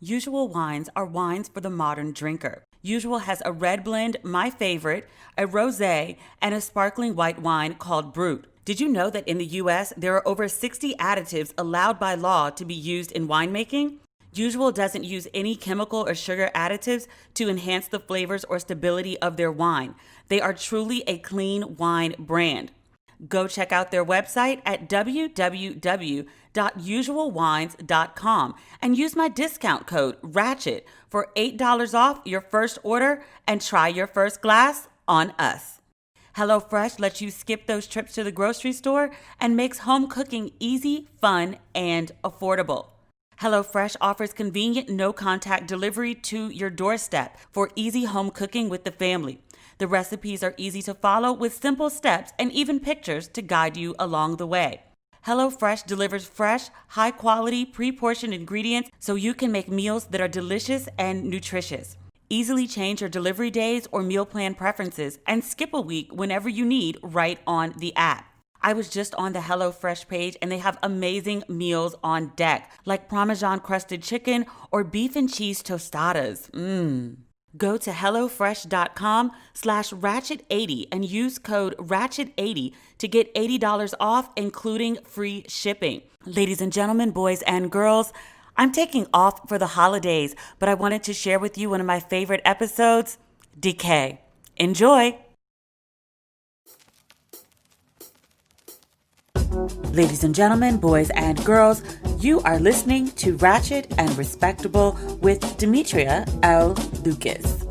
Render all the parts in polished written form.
Usual wines are wines for the modern drinker. Usual has a red blend, my favorite, a rosé, and a sparkling white wine called Brut. Did you know that in the US, there are over 60 additives allowed by law to be used in winemaking? Usual doesn't use any chemical or sugar additives to enhance the flavors or stability of their wine. They are truly a clean wine brand. Go check out their website at www.usualwines.com and use my discount code RATCHET for $8 off your first order and try your first glass on us. HelloFresh lets you skip those trips to the grocery store and makes home cooking easy, fun, and affordable. HelloFresh offers convenient no-contact delivery to your doorstep for easy home cooking with the family. The recipes are easy to follow with simple steps and even pictures to guide you along the way. HelloFresh delivers fresh, high-quality, pre-portioned ingredients so you can make meals that are delicious and nutritious. Easily change your delivery days or meal plan preferences and skip a week whenever you need right on the app. I was just on the HelloFresh page and they have amazing meals on deck, like Parmesan crusted chicken or beef and cheese tostadas. Go to HelloFresh.com/Ratchet80 and use code Ratchet80 to get $80 off, including free shipping. Ladies and gentlemen, boys and girls, I'm taking off for the holidays, but I wanted to share with you one of my favorite episodes, Diqué. Enjoy! Ladies and gentlemen, boys and girls, you are listening to Ratchet and Respectable with Demetria L. Lucas.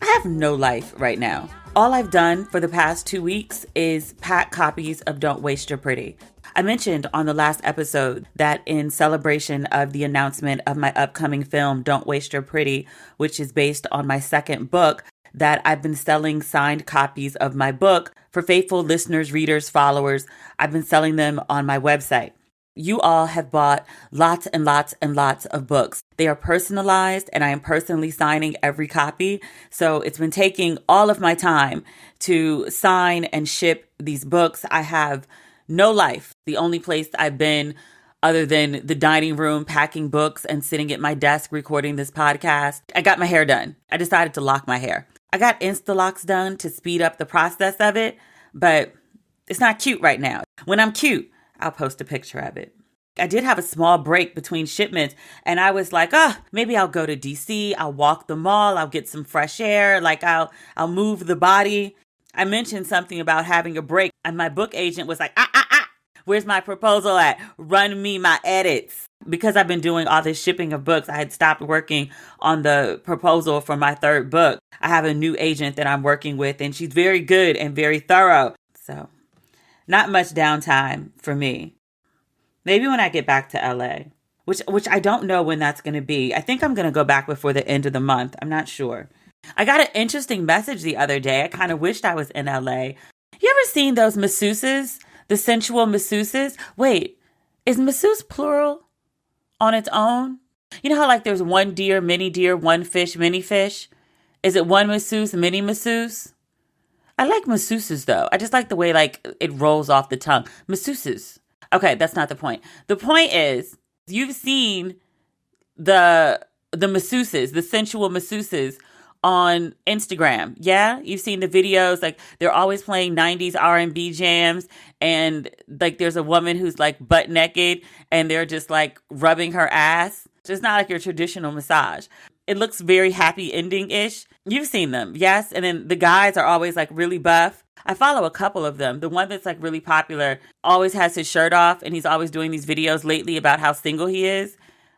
I have no life right now. All I've done for the past 2 weeks is pack copies of Don't Waste Your Pretty. I mentioned on the last episode that in celebration of the announcement of my upcoming film, Don't Waste Your Pretty, which is based on my second book, that I've been selling signed copies of my book for faithful listeners, readers, followers. I've been selling them on my website. You all have bought lots and lots and lots of books. They are personalized and I am personally signing every copy. So it's been taking all of my time to sign and ship these books. I have no life. The only place I've been other than the dining room, packing books and sitting at my desk recording this podcast. I got my hair done. I decided to lock my hair. I got Insta-locks done to speed up the process of it, but it's not cute right now. When I'm cute, I'll post a picture of it. I did have a small break between shipments and I was like, maybe I'll go to DC. I'll walk the mall. I'll get some fresh air. Like I'll move the body. I mentioned something about having a break and my book agent was like, where's my proposal at? Run me my edits. Because I've been doing all this shipping of books, I had stopped working on the proposal for my third book. I have a new agent that I'm working with and she's very good and very thorough. So not much downtime for me. Maybe when I get back to LA, which I don't know when that's going to be. I think I'm going to go back before the end of the month. I'm not sure. I got an interesting message the other day. I kind of wished I was in LA. You ever seen those masseuses? The sensual masseuses? Wait, is masseuse plural on its own? You know how like there's one deer, many deer, one fish, many fish? Is it one masseuse, many masseuse? I like masseuses though. I just like the way like it rolls off the tongue. Masseuses. Okay, that's not the point. The point is you've seen the masseuses, the sensual masseuses on Instagram. Yeah, you've seen the videos, like they're always playing 90s R&B jams and like there's a woman who's like butt naked and they're just like rubbing her ass. It's not like your traditional massage. It looks very happy ending-ish. You've seen them, yes? And then the guys are always like really buff. I follow a couple of them. The one that's like really popular always has his shirt off and he's always doing these videos lately about how single he is.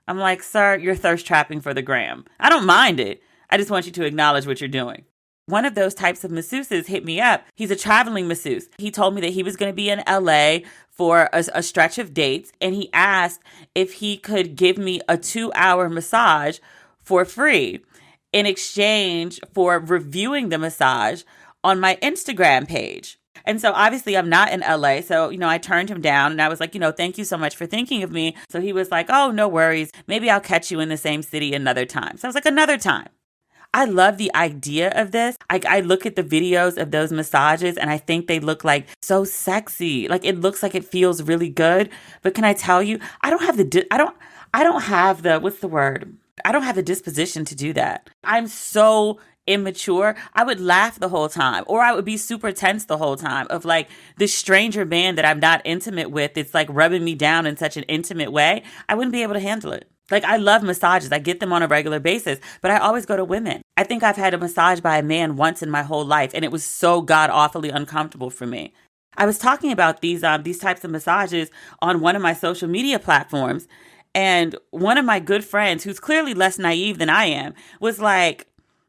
I'm like, sir, you're thirst trapping for the gram. I don't mind it. I just want you to acknowledge what you're doing. One of those types of masseuses hit me up. He's a traveling masseuse. He told me that he was going to be in LA for a stretch of dates. And he asked if he could give me a 2-hour massage for free in exchange for reviewing the massage on my Instagram page. And so obviously I'm not in LA. So, I turned him down and I was like, thank you so much for thinking of me. So he was like, oh, no worries. Maybe I'll catch you in the same city another time. So I was like, another time. I love the idea of this. I look at the videos of those massages and I think they look like so sexy. Like it looks like it feels really good. But can I tell you, I I don't have the, what's the word? I don't have the disposition to do that. I'm so immature. I would laugh the whole time, or I would be super tense the whole time of like this stranger man that I'm not intimate with. It's like rubbing me down in such an intimate way. I wouldn't be able to handle it. Like, I love massages. I get them on a regular basis, but I always go to women. I think I've had a massage by a man once in my whole life, and it was so god awfully uncomfortable for me. I was talking about these types of massages on one of my social media platforms, and one of my good friends, who's clearly less naive than I am, was like,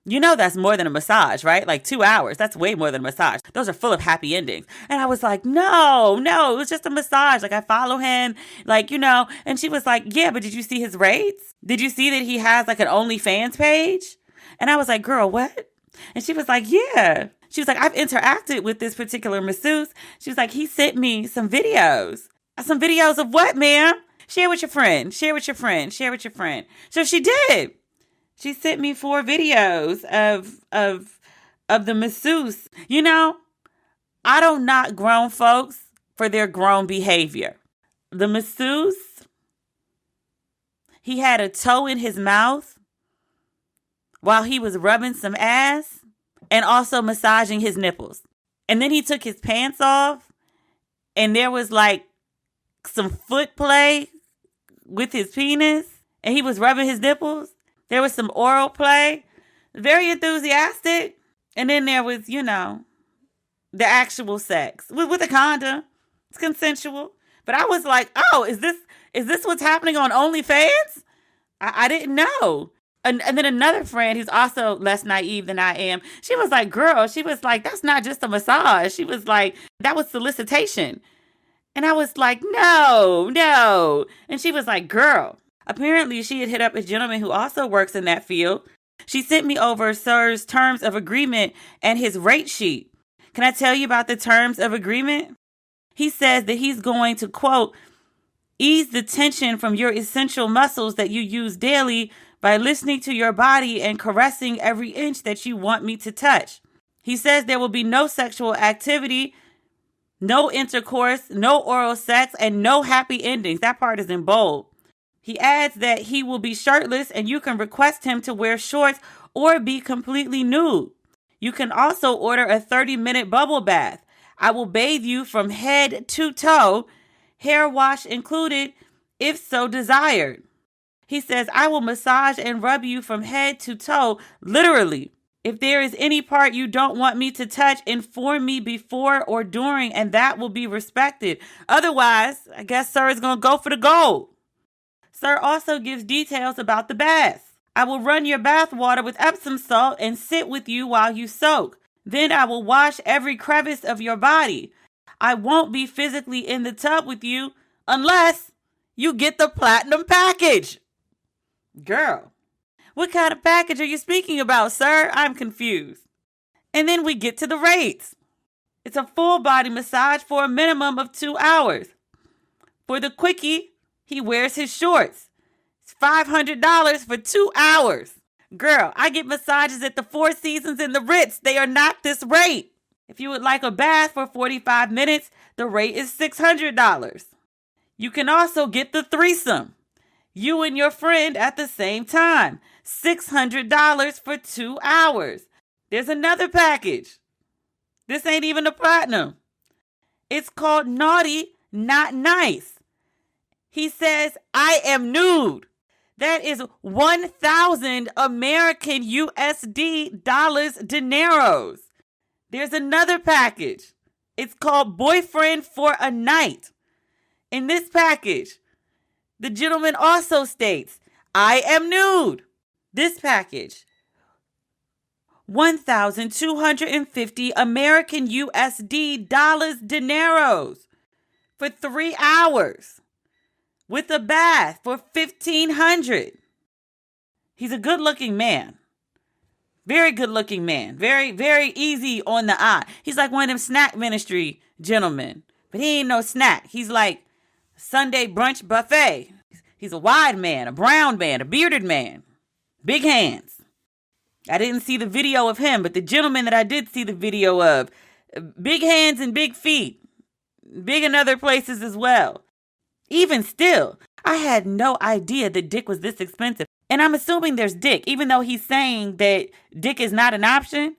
you know, that's more than a massage, right? Like 2 hours. That's way more than a massage. Those are full of happy endings. And I was like, no, it was just a massage. Like, I follow him, like, you know. And she was like, yeah, but did you see his rates? Did you see that he has like an OnlyFans page? And I was like, girl, what? And she was like, yeah. She was like, I've interacted with this particular masseuse. She was like, he sent me some videos. Some videos of what, ma'am? Share with your friend. Share with your friend. Share with your friend. So she did. She sent me 4 videos of the masseuse. You know, I don't knock grown folks for their grown behavior. The masseuse, he had a toe in his mouth while he was rubbing some ass and also massaging his nipples. And then he took his pants off and there was like some foot play with his penis and he was rubbing his nipples. There was some oral play, very enthusiastic. And then there was, you know, the actual sex with a condom. It's consensual. But I was like, oh, is this what's happening on OnlyFans? I didn't know. And then another friend who's also less naive than I am, she was like, girl, she was like, that's not just a massage. She was like, that was solicitation. And I was like, no. And she was like, girl. Apparently, she had hit up a gentleman who also works in that field. She sent me over Sir's terms of agreement and his rate sheet. Can I tell you about the terms of agreement? He says that he's going to, quote, ease the tension from your essential muscles that you use daily by listening to your body and caressing every inch that you want me to touch. He says there will be no sexual activity, no intercourse, no oral sex, and no happy endings. That part is in bold. He adds that he will be shirtless and you can request him to wear shorts or be completely nude. You can also order a 30-minute bubble bath. I will bathe you from head to toe, hair wash included, if so desired. He says, I will massage and rub you from head to toe, literally. If there is any part you don't want me to touch, inform me before or during, and that will be respected. Otherwise, I guess Sir is going to go for the gold. Sir also gives details about the bath. I will run your bath water with Epsom salt and sit with you while you soak. Then I will wash every crevice of your body. I won't be physically in the tub with you unless you get the platinum package. Girl, what kind of package are you speaking about, sir? I'm confused. And then we get to the rates. It's a full body massage for a minimum of 2 hours. For the quickie, he wears his shorts. It's $500 for 2 hours. Girl, I get massages at the Four Seasons and the Ritz. They are not this rate. If you would like a bath for 45 minutes, the rate is $600. You can also get the threesome. You and your friend at the same time. $600 for 2 hours. There's another package. This ain't even a platinum. It's called Naughty, Not Nice. He says, I am nude. That is 1,000 American USD dollars dineros. There's another package. It's called Boyfriend for a Night. In this package, the gentleman also states, I am nude. This package, 1,250 American USD dollars dineros for 3 hours. With a bath for $1,500. He's a good-looking man. Very good-looking man. Very, very easy on the eye. He's like one of them snack ministry gentlemen. But he ain't no snack. He's like Sunday brunch buffet. He's a wide man, a brown man, a bearded man. Big hands. I didn't see the video of him, but the gentleman that I did see the video of, big hands and big feet. Big in other places as well. Even still, I had no idea that dick was this expensive. And I'm assuming there's dick, even though he's saying that dick is not an option,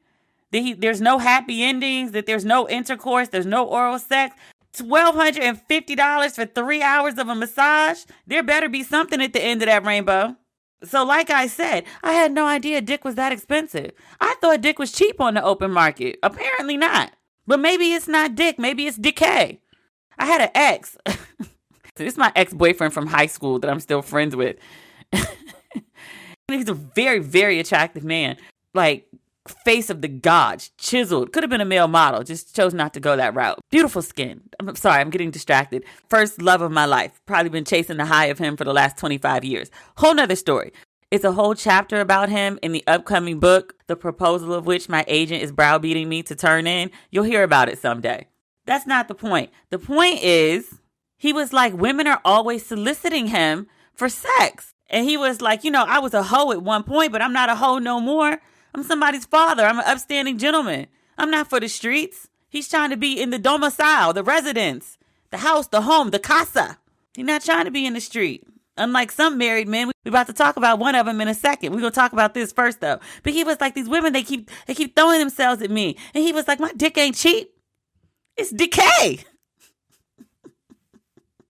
that there's no happy endings, that there's no intercourse, there's no oral sex. $1,250 for 3 hours of a massage. There better be something at the end of that rainbow. So like I said, I had no idea dick was that expensive. I thought dick was cheap on the open market. Apparently not. But maybe it's not dick. Maybe it's Diqué. I had an ex. This is my ex-boyfriend from high school that I'm still friends with. He's a very, very attractive man. Like, face of the gods, chiseled. Could have been a male model. Just chose not to go that route. Beautiful skin. I'm sorry, I'm getting distracted. First love of my life. Probably been chasing the high of him for the last 25 years. Whole nother story. It's a whole chapter about him in the upcoming book, the proposal of which my agent is browbeating me to turn in. You'll hear about it someday. That's not the point. The point is, he was like, women are always soliciting him for sex. And he was like, I was a hoe at one point, but I'm not a hoe no more. I'm somebody's father. I'm an upstanding gentleman. I'm not for the streets. He's trying to be in the domicile, the residence, the house, the home, the casa. He's not trying to be in the street. Unlike some married men, we're about to talk about one of them in a second. We're going to talk about this first, though. But he was like, these women, they keep throwing themselves at me. And he was like, my dick ain't cheap. It's Diqué.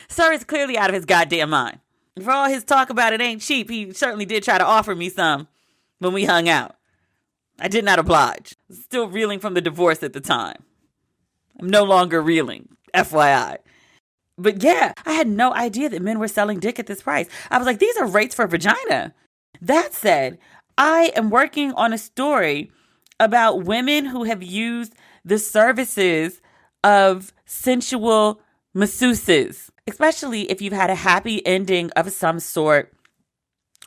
Sir is clearly out of his goddamn mind. For all his talk about it ain't cheap, he certainly did try to offer me some when we hung out. I did not oblige. Still reeling from the divorce at the time. I'm no longer reeling, FYI. But yeah, I had no idea that men were selling dick at this price. I was like, these are rates for vagina. That said, I am working on a story about women who have used the services of sensual masseuses, especially if you've had a happy ending of some sort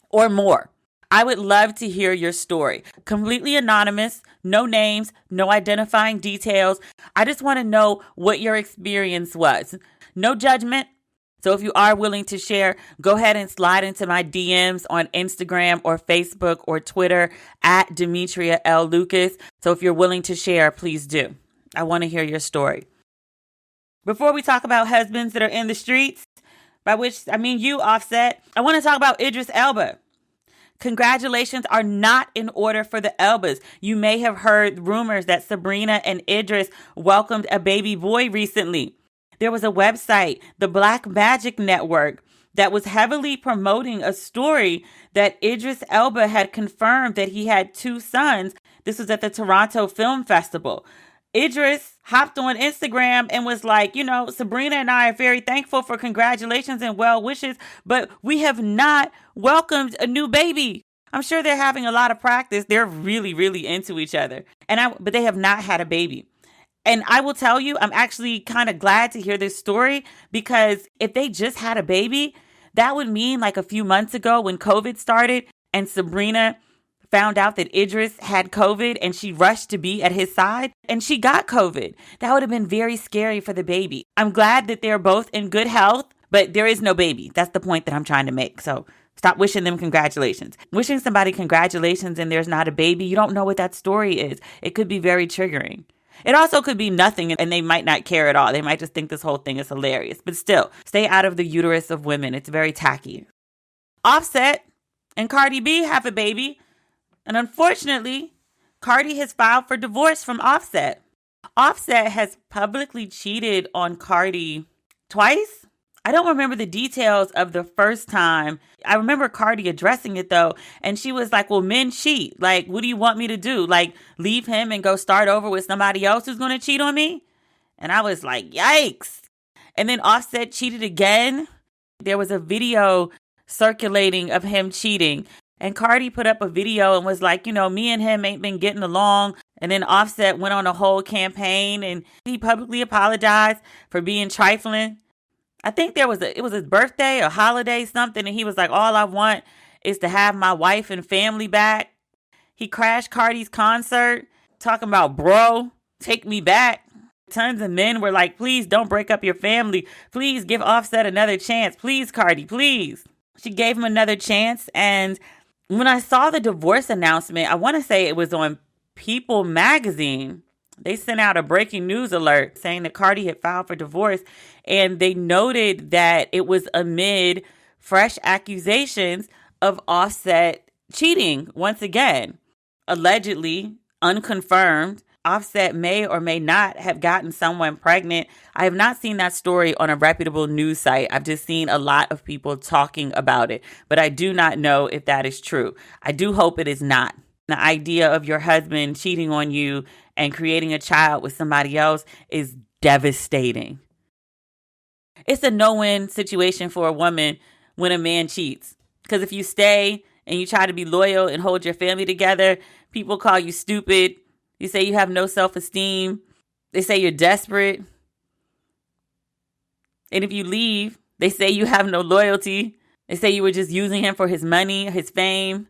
or more. I would love to hear your story. Completely anonymous, no names, no identifying details. I just want to know what your experience was. No judgment. So if you are willing to share, go ahead and slide into my DMs on Instagram or Facebook or Twitter at Demetria L. Lucas. So if you're willing to share, please do. I want to hear your story. Before we talk about husbands that are in the streets, by which I mean you, Offset, I want to talk about Idris Elba. Congratulations are not in order for the Elbas. You may have heard rumors that Sabrina and Idris welcomed a baby boy recently. There was a website, the Black Magic Network, that was heavily promoting a story that Idris Elba had confirmed that he had 2 sons. This was at the Toronto Film Festival. Idris hopped on Instagram and was like, Sabrina and I are very thankful for congratulations and well wishes, but we have not welcomed a new baby. I'm sure they're having a lot of practice. They're really, really into each other. But they have not had a baby. And I will tell you, I'm actually kind of glad to hear this story, because if they just had a baby, that would mean like a few months ago when COVID started and Sabrina found out that Idris had COVID and she rushed to be at his side and she got COVID. That would have been very scary for the baby. I'm glad that they're both in good health, but there is no baby. That's the point that I'm trying to make. So stop wishing them congratulations. Wishing somebody congratulations and there's not a baby, you don't know what that story is. It could be very triggering. It also could be nothing and they might not care at all. They might just think this whole thing is hilarious. But still, stay out of the uterus of women. It's very tacky. Offset and Cardi B have a baby. And unfortunately, Cardi has filed for divorce from Offset. Offset has publicly cheated on Cardi twice. I don't remember the details of the first time. I remember Cardi addressing it though. And she was like, well, men cheat. Like, what do you want me to do? Like, leave him and go start over with somebody else who's going to cheat on me? And I was like, yikes. And then Offset cheated again. There was a video circulating of him cheating. And Cardi put up a video and was like, me and him ain't been getting along. And then Offset went on a whole campaign and he publicly apologized for being trifling. I think it was his birthday or holiday, something. And he was like, all I want is to have my wife and family back. He crashed Cardi's concert talking about, bro, take me back. Tons of men were like, please don't break up your family. Please give Offset another chance. Please, Cardi, please. She gave him another chance. And when I saw the divorce announcement, I want to say it was on People magazine. They sent out a breaking news alert saying that Cardi had filed for divorce. And they noted that it was amid fresh accusations of Offset cheating once again. Allegedly, unconfirmed, Offset may or may not have gotten someone pregnant. I have not seen that story on a reputable news site. I've just seen a lot of people talking about it, but I do not know if that is true. I do hope it is not. The idea of your husband cheating on you and creating a child with somebody else is devastating. It's a no-win situation for a woman when a man cheats. Because if you stay and you try to be loyal and hold your family together, people call you stupid. You say you have no self-esteem. They say you're desperate. And if you leave, they say you have no loyalty. They say you were just using him for his money, his fame.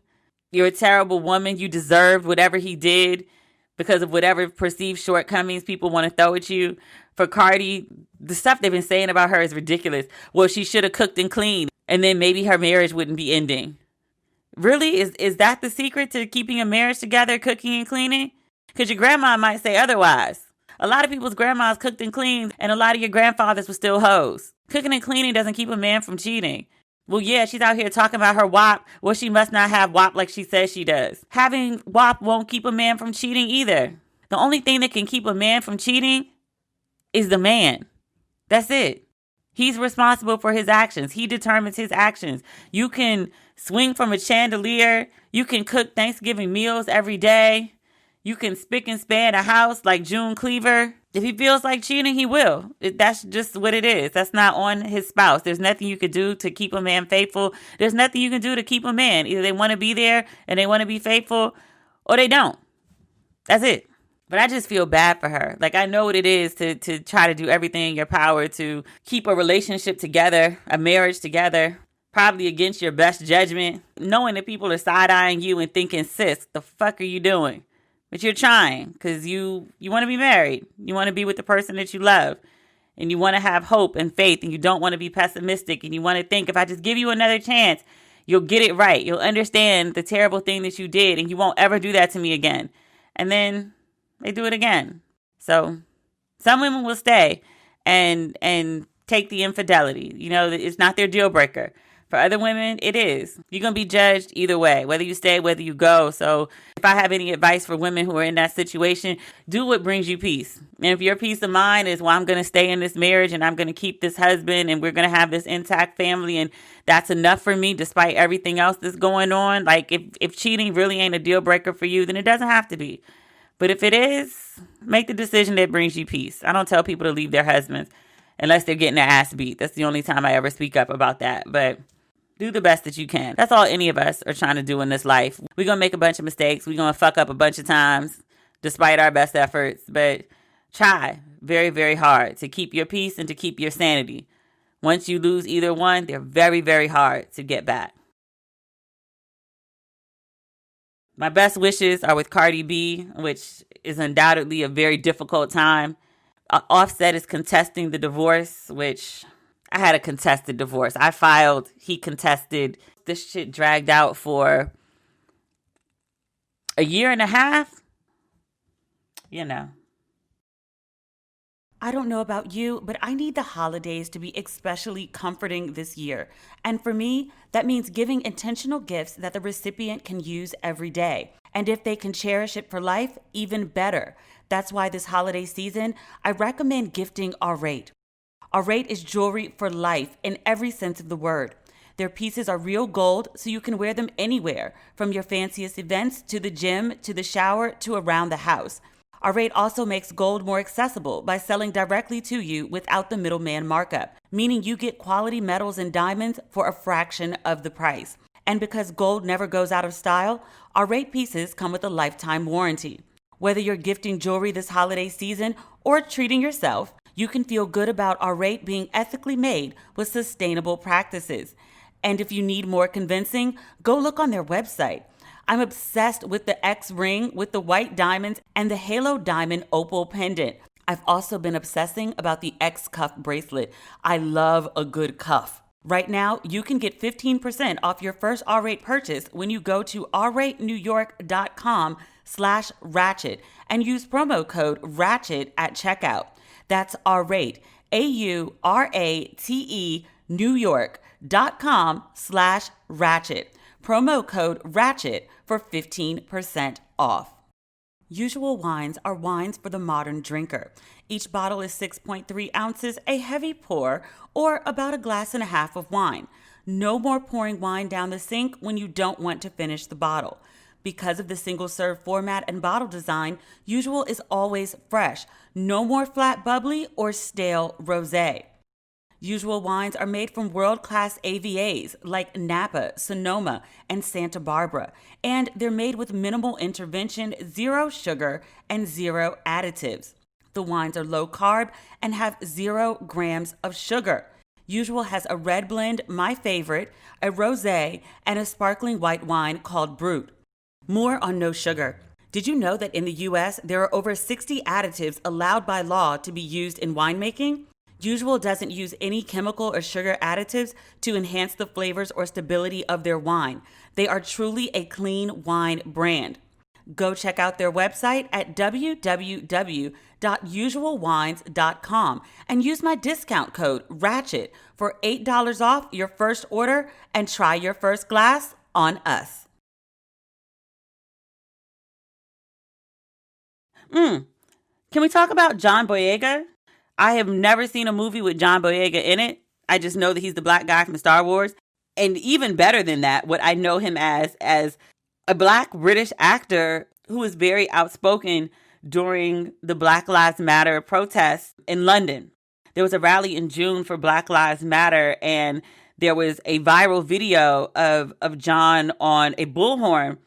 You're a terrible woman. You deserved whatever he did because of whatever perceived shortcomings people want to throw at you. For Cardi, the stuff they've been saying about her is ridiculous. Well, she should have cooked and cleaned, and then maybe her marriage wouldn't be ending. Really? Is that the secret to keeping a marriage together, cooking and cleaning? Because your grandma might say otherwise. A lot of people's grandmas cooked and cleaned, and a lot of your grandfathers were still hoes. Cooking and cleaning doesn't keep a man from cheating. Well, yeah, she's out here talking about her WAP. Well, she must not have WAP like she says she does. Having WAP won't keep a man from cheating either. The only thing that can keep a man from cheating is the man. That's it. He's responsible for his actions. He determines his actions. You can swing from a chandelier. You can cook Thanksgiving meals every day. You can spick and span a house like June Cleaver. If he feels like cheating, he will. That's just what it is. That's not on his spouse. There's nothing you could do to keep a man faithful. There's nothing you can do to keep a man. Either they want to be there and they want to be faithful, or they don't. That's it. But I just feel bad for her. Like, I know what it is to try to do everything in your power to keep a relationship together, a marriage together, probably against your best judgment, knowing that people are side-eyeing you and thinking, sis, the fuck are you doing? But you're trying because you want to be married. You want to be with the person that you love. And you want to have hope and faith. And you don't want to be pessimistic. And you want to think, if I just give you another chance, you'll get it right. You'll understand the terrible thing that you did. And you won't ever do that to me again. And then they do it again. So some women will stay and take the infidelity. You know, it's not their deal breaker. For other women, it is. You're going to be judged either way, whether you stay, whether you go. So if I have any advice for women who are in that situation, do what brings you peace. And if your peace of mind is, well, I'm going to stay in this marriage and I'm going to keep this husband and we're going to have this intact family and that's enough for me despite everything else that's going on. Like if cheating really ain't a deal breaker for you, then it doesn't have to be. But if it is, make the decision that brings you peace. I don't tell people to leave their husbands unless they're getting their ass beat. That's the only time I ever speak up about that. But do the best that you can. That's all any of us are trying to do in this life. We're going to make a bunch of mistakes. We're going to fuck up a bunch of times despite our best efforts. But try very, very hard to keep your peace and to keep your sanity. Once you lose either one, they're very, very hard to get back. My best wishes are with Cardi B, which is undoubtedly a very difficult time. Offset is contesting the divorce, which I had a contested divorce. I filed, he contested. This shit dragged out for a year and a half. You know. I don't know about you, but I need the holidays to be especially comforting this year. And for me, that means giving intentional gifts that the recipient can use every day. And if they can cherish it for life, even better. That's why this holiday season, I recommend gifting Arrate. Arrate is jewelry for life in every sense of the word. Their pieces are real gold, so you can wear them anywhere, from your fanciest events to the gym, to the shower, to around the house. Arrate also makes gold more accessible by selling directly to you without the middleman markup, meaning you get quality metals and diamonds for a fraction of the price. And because gold never goes out of style, Arrate pieces come with a lifetime warranty. Whether you're gifting jewelry this holiday season or treating yourself, you can feel good about Arrate being ethically made with sustainable practices. And if you need more convincing, go look on their website. I'm obsessed with the X ring with the white diamonds and the halo diamond opal pendant. I've also been obsessing about the X cuff bracelet. I love a good cuff. Right now, you can get 15% off your first Arrate purchase when you go to arratenewyork.com/ratchet and use promo code RATCHET at checkout. That's Arrate, AURATE, newyork.com/ratchet. Promo code RATCHET for 15% off. Usual Wines are wines for the modern drinker. Each bottle is 6.3 ounces, a heavy pour, or about a glass and a half of wine. No more pouring wine down the sink when you don't want to finish the bottle. Because of the single-serve format and bottle design, Usual is always fresh. No more flat bubbly or stale rosé. Usual Wines are made from world-class AVAs like Napa, Sonoma, and Santa Barbara, and they're made with minimal intervention, zero sugar, and zero additives. The wines are low-carb and have 0 grams of sugar. Usual has a red blend, my favorite, a rosé, and a sparkling white wine called Brut. More on no sugar. Did you know that in the U.S., there are over 60 additives allowed by law to be used in winemaking? Usual doesn't use any chemical or sugar additives to enhance the flavors or stability of their wine. They are truly a clean wine brand. Go check out their website at www.usualwines.com and use my discount code RATCHET for $8 off your first order and try your first glass on us. Can we talk about John Boyega? I have never seen a movie with John Boyega in it. I just know that he's the black guy from Star Wars. And even better than that, what I know him as a black British actor who was very outspoken during the Black Lives Matter protests in London. There was a rally in June for Black Lives Matter, and there was a viral video of John on a bullhorn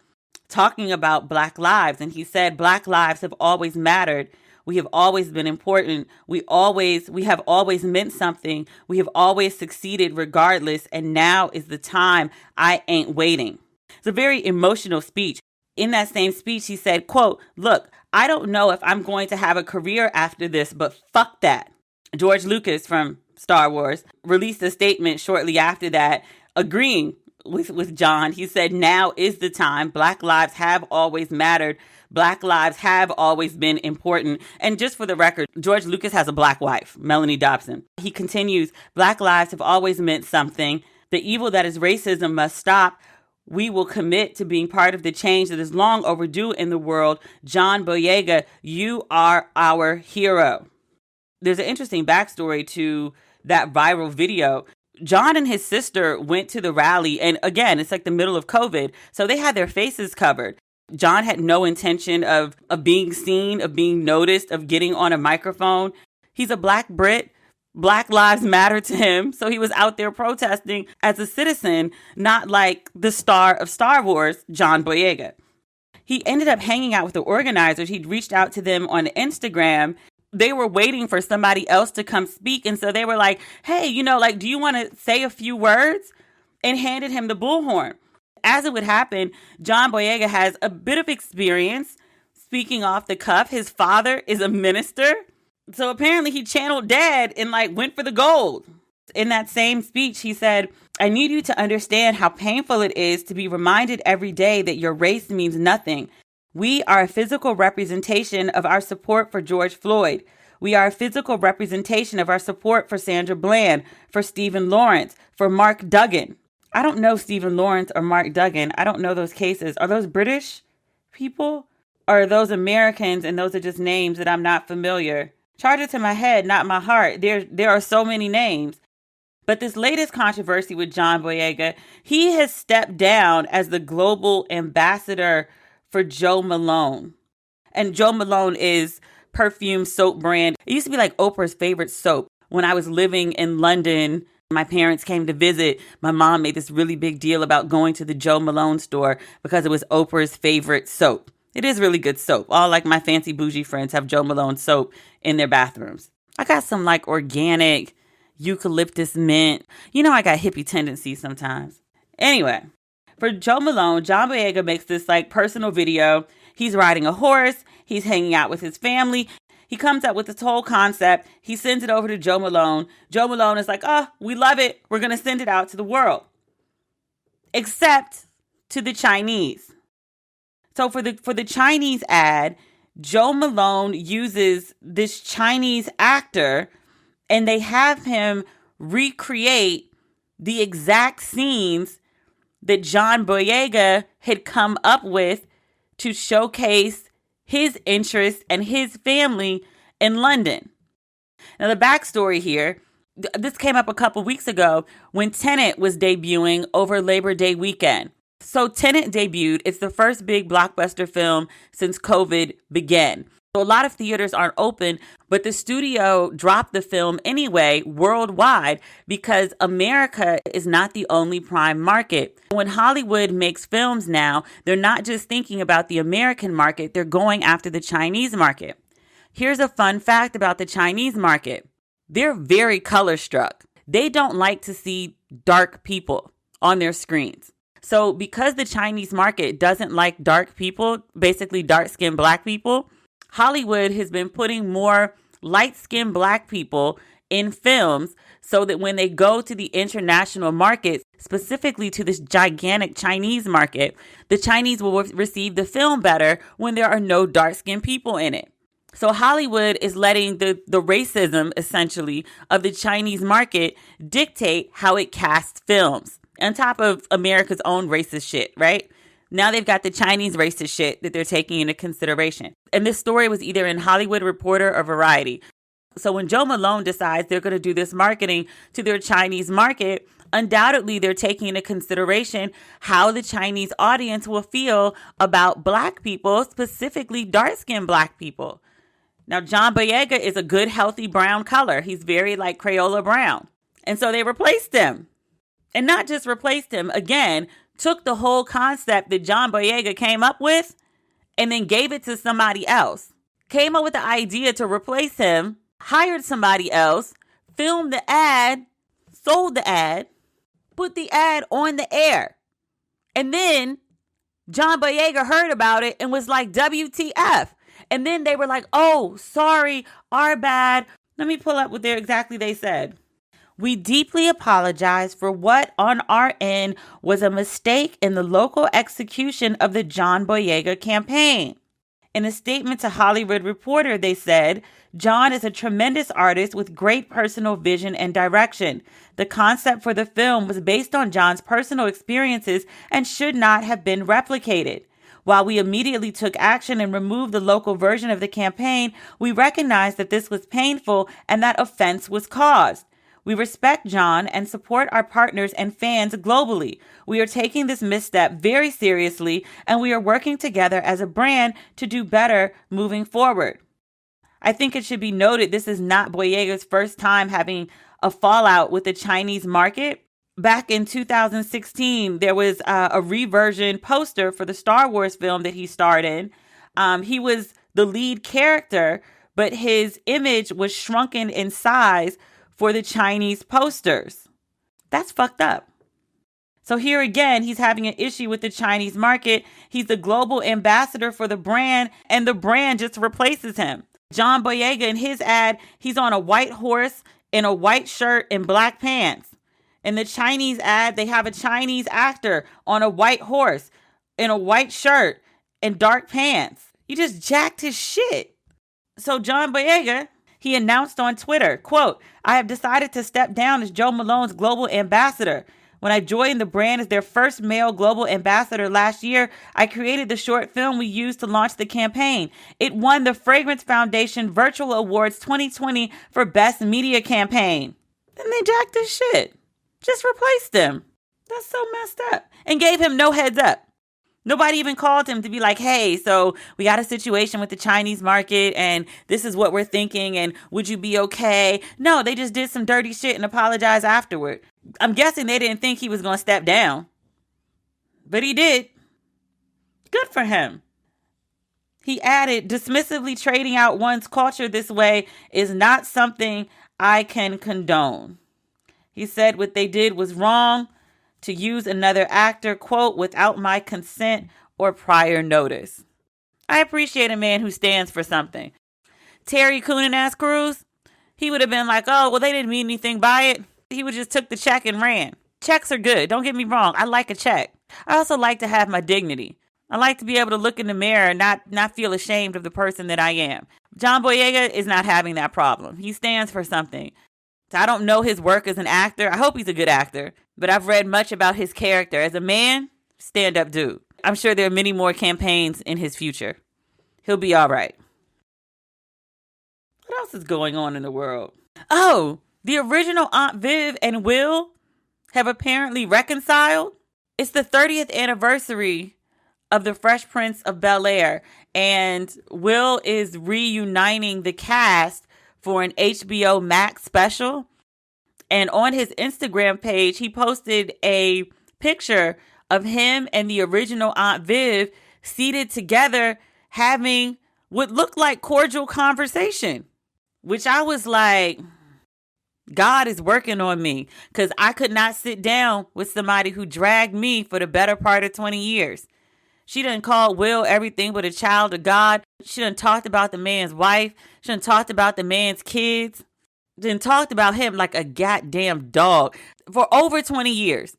talking about Black lives. And he said, Black lives have always mattered. We have always been important. We have always meant something. We have always succeeded regardless. And now is the time. I ain't waiting. It's a very emotional speech. In that same speech, he said, quote, look, I don't know if I'm going to have a career after this, but fuck that. George Lucas from Star Wars released a statement shortly after that, agreeing with John. He said, now is the time. Black lives have always mattered. Black lives have always been important. And just for the record, George Lucas has a black wife, Melanie Dobson. He continues, Black lives have always meant something. The evil that is racism must stop. We will commit to being part of the change that is long overdue in the world. John Boyega, you are our hero. There's an interesting backstory to that viral video. John and his sister went to the rally, and again, it's like the middle of COVID, so they had their faces covered. John had no intention of being seen, of being noticed, of getting on a microphone. He's a black Brit. Black lives matter to him. So he was out there protesting as a citizen, not like the star of Star Wars, John Boyega. He ended up hanging out with the organizers. He'd reached out to them on Instagram. They were waiting for somebody else to come speak. And so they were like, hey, do you want to say a few words? And handed him the bullhorn. As it would happen, John Boyega has a bit of experience speaking off the cuff. His father is a minister. So apparently he channeled dad and went for the gold. In that same speech, he said, I need you to understand how painful it is to be reminded every day that your race means nothing. We are a physical representation of our support for George Floyd. We are a physical representation of our support for Sandra Bland, for Stephen Lawrence, for Mark Duggan. I don't know Stephen Lawrence or Mark Duggan. I don't know those cases. Are those British people? Or are those Americans and those are just names that I'm not familiar? Charge it to my head, not my heart. There are so many names. But this latest controversy with John Boyega, he has stepped down as the global ambassador for Jo Malone. And Jo Malone is perfume soap brand. It used to be like Oprah's favorite soap. When I was living in London, my parents came to visit. My mom made this really big deal about going to the Jo Malone store because it was Oprah's favorite soap. It is really good soap. All my fancy bougie friends have Jo Malone soap in their bathrooms. I got some organic eucalyptus mint. I got hippie tendencies sometimes. Anyway, for Jo Malone, John Boyega makes this personal video. He's riding a horse. He's hanging out with his family. He comes up with this whole concept. He sends it over to Jo Malone. Jo Malone is like, we love it. We're going to send it out to the world. Except to the Chinese. So for the Chinese ad, Jo Malone uses this Chinese actor and they have him recreate the exact scenes that John Boyega had come up with to showcase his interests and his family in London. Now, the backstory here, this came up a couple weeks ago when Tenet was debuting over Labor Day weekend. So Tenet debuted. It's the first big blockbuster film since COVID began. So a lot of theaters aren't open, but the studio dropped the film anyway worldwide because America is not the only prime market. When Hollywood makes films now, they're not just thinking about the American market, they're going after the Chinese market. Here's a fun fact about the Chinese market. They're very color struck. They don't like to see dark people on their screens. So because the Chinese market doesn't like dark people, basically dark-skinned black people, Hollywood has been putting more light-skinned black people in films so that when they go to the international markets, specifically to this gigantic Chinese market, the Chinese will receive the film better when there are no dark-skinned people in it. So Hollywood is letting the racism, essentially, of the Chinese market dictate how it casts films, on top of America's own racist shit, right? Now they've got the Chinese racist shit that they're taking into consideration. And this story was either in Hollywood Reporter or Variety. So when Joe Malone decides they're going to do this marketing to their Chinese market, undoubtedly they're taking into consideration how the Chinese audience will feel about black people, specifically dark-skinned black people. Now, John Boyega is a good, healthy brown color. He's very like Crayola brown. And so they replaced him. And not just replaced him, again, took the whole concept that John Boyega came up with and then gave it to somebody else. Came up with the idea to replace him, hired somebody else, filmed the ad, sold the ad, put the ad on the air. And then John Boyega heard about it and was like, WTF. And then they were like, oh, sorry, our bad. Let me pull up what they said. We deeply apologize for what on our end was a mistake in the local execution of the John Boyega campaign. In a statement to Hollywood Reporter, they said, John is a tremendous artist with great personal vision and direction. The concept for the film was based on John's personal experiences and should not have been replicated. While we immediately took action and removed the local version of the campaign, we recognized that this was painful and that offense was caused. We respect John and support our partners and fans globally. We are taking this misstep very seriously, and we are working together as a brand to do better moving forward. I think it should be noted this is not Boyega's first time having a fallout with the Chinese market. Back in 2016, there was a reversion poster for the Star Wars film that he starred in. He was the lead character, but his image was shrunken in size for the Chinese posters. That's fucked up. So here again, he's having an issue with the Chinese market. He's the global ambassador for the brand, and the brand just replaces him. John Boyega in his ad, he's on a white horse in a white shirt and black pants. In the Chinese ad, they have a Chinese actor on a white horse in a white shirt and dark pants. You just jacked his shit. So John Boyega, he announced on Twitter, quote, I have decided to step down as Joe Malone's global ambassador. When I joined the brand as their first male global ambassador last year, I created the short film we used to launch the campaign. It won the Fragrance Foundation Virtual Awards 2020 for Best Media Campaign. Then they jacked his shit. Just replaced him. That's so messed up. And gave him no heads up. Nobody even called him to be like, hey, so we got a situation with the Chinese market and this is what we're thinking and would you be okay? No, they just did some dirty shit and apologized afterward. I'm guessing they didn't think he was going to step down. But he did. Good for him. He added, dismissively trading out one's culture this way is not something I can condone. He said what they did was wrong. To use another actor, quote, without my consent or prior notice. I appreciate a man who stands for something. Terry Coonan-ass Cruz, he would have been like, oh, well, they didn't mean anything by it. He would just took the check and ran. Checks are good. Don't get me wrong. I like a check. I also like to have my dignity. I like to be able to look in the mirror and not feel ashamed of the person that I am. John Boyega is not having that problem. He stands for something. I don't know his work as an actor. I hope he's a good actor. but I've read much about his character. As a man, stand-up dude. I'm sure there are many more campaigns in his future. He'll be all right. What else is going on in the world? Oh, the original Aunt Viv and Will have apparently reconciled. It's the 30th anniversary of the Fresh Prince of Bel-Air, and Will is reuniting the cast for an HBO Max special. And on his Instagram page, he posted a picture of him and the original Aunt Viv seated together having what looked like cordial conversation, which I was like, God is working on me, because I could not sit down with somebody who dragged me for the better part of 20 years. She done called Will everything but a child of God. She done talked about the man's wife. She done talked about the man's kids. Then talked about him like a goddamn dog for over 20 years.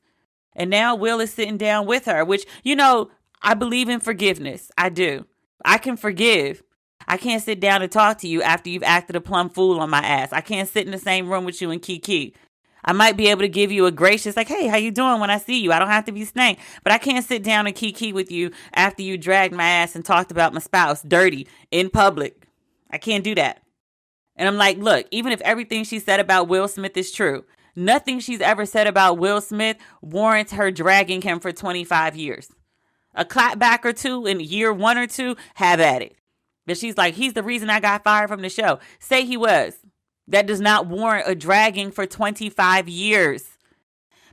And now Will is sitting down with her, which, you know, I believe in forgiveness. I do. I can forgive. I can't sit down and talk to you after you've acted a plumb fool on my ass. I can't sit in the same room with you and Kiki. I might be able to give you a gracious, like, hey, how you doing when I see you? I don't have to be stank. But I can't sit down and Kiki with you after you dragged my ass and talked about my spouse dirty in public. I can't do that. And I'm like, look, even if everything she said about Will Smith is true, nothing she's ever said about Will Smith warrants her dragging him for 25 years. A clapback or two in year 1 or 2, have at it. But she's like, he's the reason I got fired from the show. Say he was. That does not warrant a dragging for 25 years.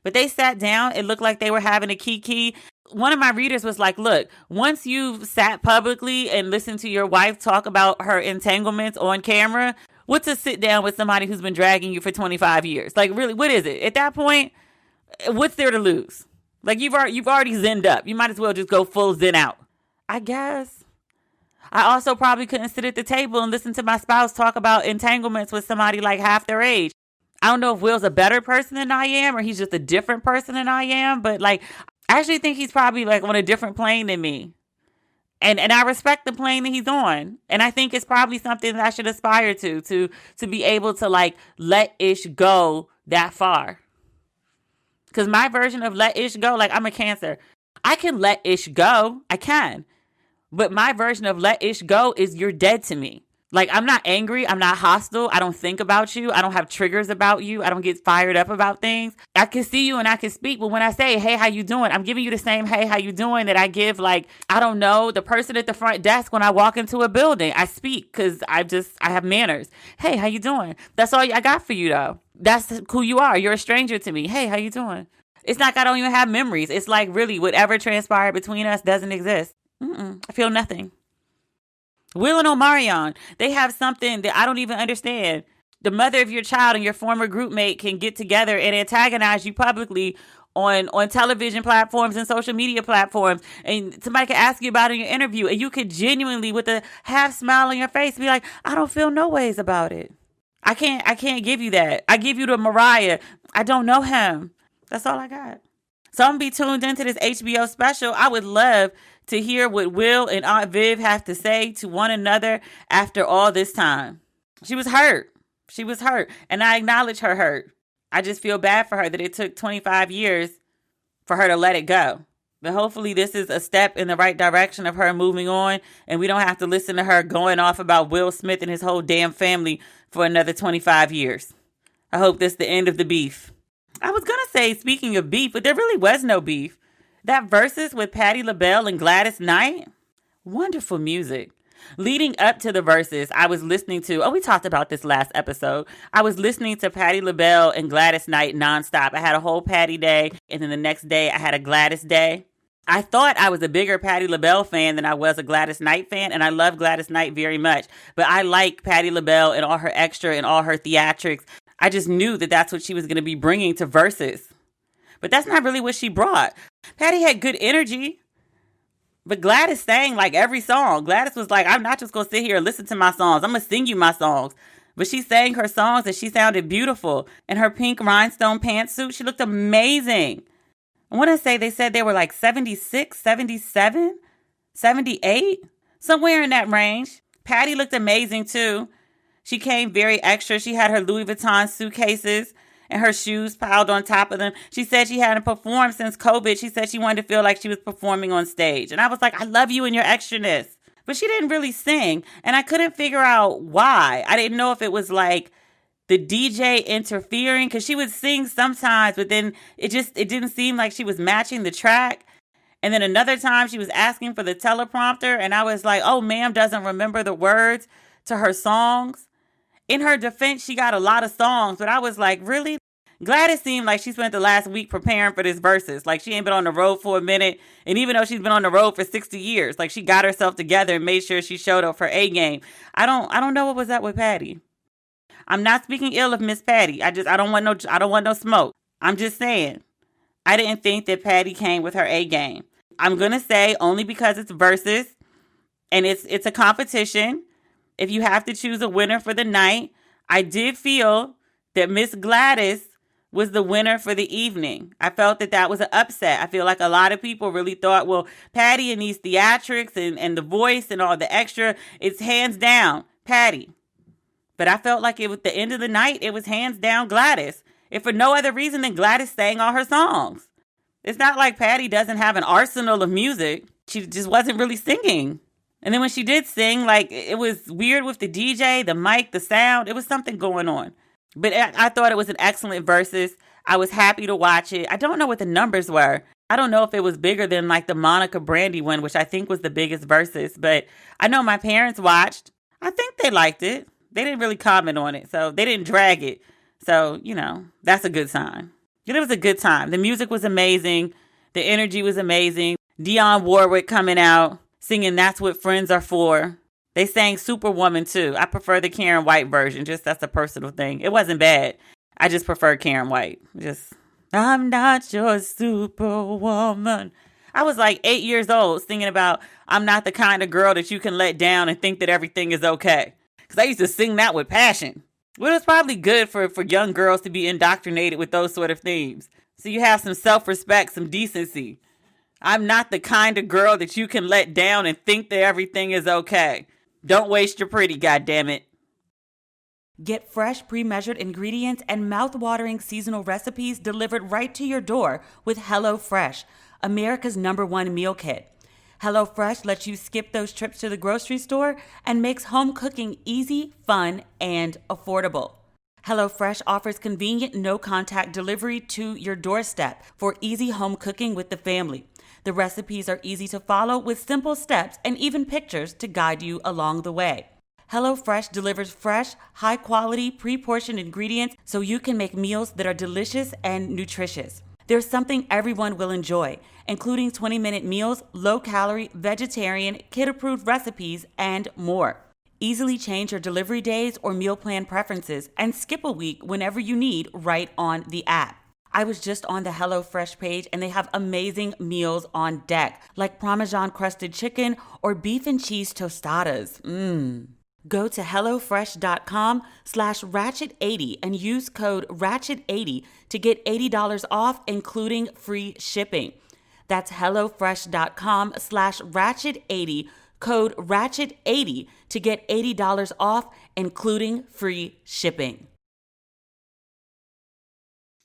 But they sat down. It looked like they were having a kiki. One of my readers was like, look, once you've sat publicly and listened to your wife talk about her entanglements on camera, what's to sit down with somebody who's been dragging you for 25 years? Like, really, what is it? At that point, what's there to lose? Like, you've already zinned up. You might as well just go full zen out. I guess. I also probably couldn't sit at the table and listen to my spouse talk about entanglements with somebody like half their age. I don't know if Will's a better person than I am or he's just a different person than I am. But, like, I actually think he's probably, like, on a different plane than me. And I respect the plane that he's on. And I think it's probably something that I should aspire to be able to, like, let ish go that far. Because my version of let ish go, like, I'm a Cancer. I can let ish go. I can. But my version of let ish go is you're dead to me. Like, I'm not angry. I'm not hostile. I don't think about you. I don't have triggers about you. I don't get fired up about things. I can see you and I can speak. But when I say, hey, how you doing? I'm giving you the same, hey, how you doing that I give, like, I don't know, the person at the front desk when I walk into a building. I speak because I have manners. Hey, how you doing? That's all I got for you, though. That's who you are. You're a stranger to me. Hey, how you doing? It's not like I don't even have memories. It's like, really, whatever transpired between us doesn't exist. I feel nothing. Will and Omarion, they have something that I don't even understand. The mother of your child and your former group mate can get together and antagonize you publicly on television platforms and social media platforms. And somebody can ask you about it in your interview. And you could genuinely, with a half smile on your face, be like, I don't feel no ways about it. I can't give you that. I give you the Mariah. I don't know him. That's all I got. So I'm going to be tuned into this HBO special. I would love to hear what Will and Aunt Viv have to say to one another after all this time. She was hurt. She was hurt. And I acknowledge her hurt. I just feel bad for her that it took 25 years for her to let it go. But hopefully this is a step in the right direction of her moving on. And we don't have to listen to her going off about Will Smith and his whole damn family for another 25 years. I hope that's the end of the beef. I was going to say, speaking of beef, but there really was no beef. That Verzuz with Patti LaBelle and Gladys Knight, wonderful music. Leading up to the Verzuz, I was listening to, we talked about this last episode. I was listening to Patti LaBelle and Gladys Knight nonstop. I had a whole Patti day, and then the next day I had a Gladys day. I thought I was a bigger Patti LaBelle fan than I was a Gladys Knight fan, and I love Gladys Knight very much. But I like Patti LaBelle and all her extra and all her theatrics. I just knew that that's what she was going to be bringing to Verzuz. But that's not really what she brought. Patti had good energy. But Gladys sang like every song. Gladys was like, I'm not just going to sit here and listen to my songs. I'm going to sing you my songs. But she sang her songs and she sounded beautiful. In her pink rhinestone pantsuit, she looked amazing. I want to say they said they were like 76, 77, 78, somewhere in that range. Patti looked amazing too. She came very extra. She had her Louis Vuitton suitcases and her shoes piled on top of them. She said she hadn't performed since COVID. She said she wanted to feel like she was performing on stage. And I was like, I love you and your extraness. But she didn't really sing. And I couldn't figure out why. I didn't know if it was like the DJ interfering, because she would sing sometimes, but then it didn't seem like she was matching the track. And then another time she was asking for the teleprompter, and I was like, oh, ma'am doesn't remember the words to her songs. In her defense, she got a lot of songs, but I was like, really? Gladys seemed like she spent the last week preparing for this Verzuz. Like, she ain't been on the road for a minute. And even though she's been on the road for 60 years, like, she got herself together and made sure she showed up her A game. I don't know what was up with Patti. I'm not speaking ill of Miss Patti. I don't want no smoke. I'm just saying, I didn't think that Patti came with her A game. I'm going to say only because it's Verzuz and it's a competition. If you have to choose a winner for the night, I did feel that Miss Gladys was the winner for the evening. I felt that was an upset. I feel like a lot of people really thought, well, Patti and these theatrics and the voice and all the extra, it's hands down Patti. But I felt like at the end of the night, it was hands down Gladys. If for no other reason than Gladys sang all her songs. It's not like Patti doesn't have an arsenal of music. She just wasn't really singing. And then when she did sing, like, it was weird with the DJ, the mic, the sound. It was something going on. But I thought it was an excellent Verzuz. I was happy to watch it. I don't know what the numbers were. I don't know if it was bigger than like the Monica Brandy one, which I think was the biggest Verzuz. But I know my parents watched. I think they liked it. They didn't really comment on it, so they didn't drag it. So, that's a good sign. It was a good time. The music was amazing. The energy was amazing. Dionne Warwick coming out, singing That's What Friends Are For. They sang Superwoman, too. I prefer the Karen White version. Just that's a personal thing. It wasn't bad. I just prefer Karen White. I'm not your superwoman. I was like 8 years old singing about I'm not the kind of girl that you can let down and think that everything is okay. Because I used to sing that with passion. Well, it's probably good for young girls to be indoctrinated with those sort of themes. So you have some self-respect, some decency. I'm not the kind of girl that you can let down and think that everything is okay. Don't waste your pretty, goddammit. Get fresh, pre-measured ingredients and mouth-watering seasonal recipes delivered right to your door with HelloFresh, America's #1 meal kit. HelloFresh lets you skip those trips to the grocery store and makes home cooking easy, fun, and affordable. HelloFresh offers convenient, no-contact delivery to your doorstep for easy home cooking with the family. The recipes are easy to follow with simple steps and even pictures to guide you along the way. HelloFresh delivers fresh, high-quality, pre-portioned ingredients so you can make meals that are delicious and nutritious. There's something everyone will enjoy, including 20-minute meals, low-calorie, vegetarian, kid-approved recipes, and more. Easily change your delivery days or meal plan preferences and skip a week whenever you need right on the app. I was just on the HelloFresh page and they have amazing meals on deck, like Parmesan crusted chicken or beef and cheese tostadas. Go to HelloFresh.com/Ratchet80 and use code Ratchet80 to get $80 off, including free shipping. That's HelloFresh.com/Ratchet80, code Ratchet80 to get $80 off, including free shipping.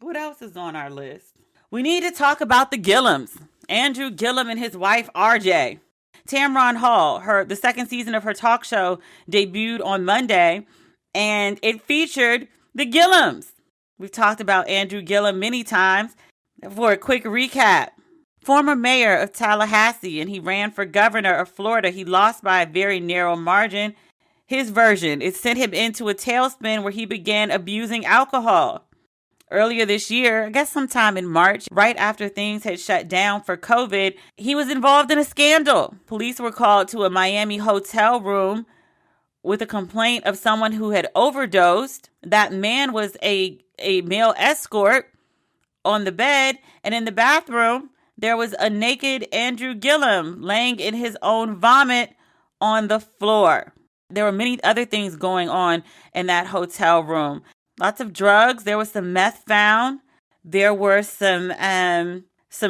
What else is on our list? We need to talk about the Gillums. Andrew Gillum and his wife, RJ. Tamron Hall, the second season of her talk show, debuted on Monday, and it featured the Gillums. We've talked about Andrew Gillum many times. For a quick recap, former mayor of Tallahassee, and he ran for governor of Florida. He lost by a very narrow margin. His version, it sent him into a tailspin where he began abusing alcohol. Earlier this year, I guess sometime in March, right after things had shut down for COVID, he was involved in a scandal. Police were called to a Miami hotel room with a complaint of someone who had overdosed. That man was a male escort on the bed, and in the bathroom, there was a naked Andrew Gillum laying in his own vomit on the floor. There were many other things going on in that hotel room. Lots of drugs. There was some meth found. There were some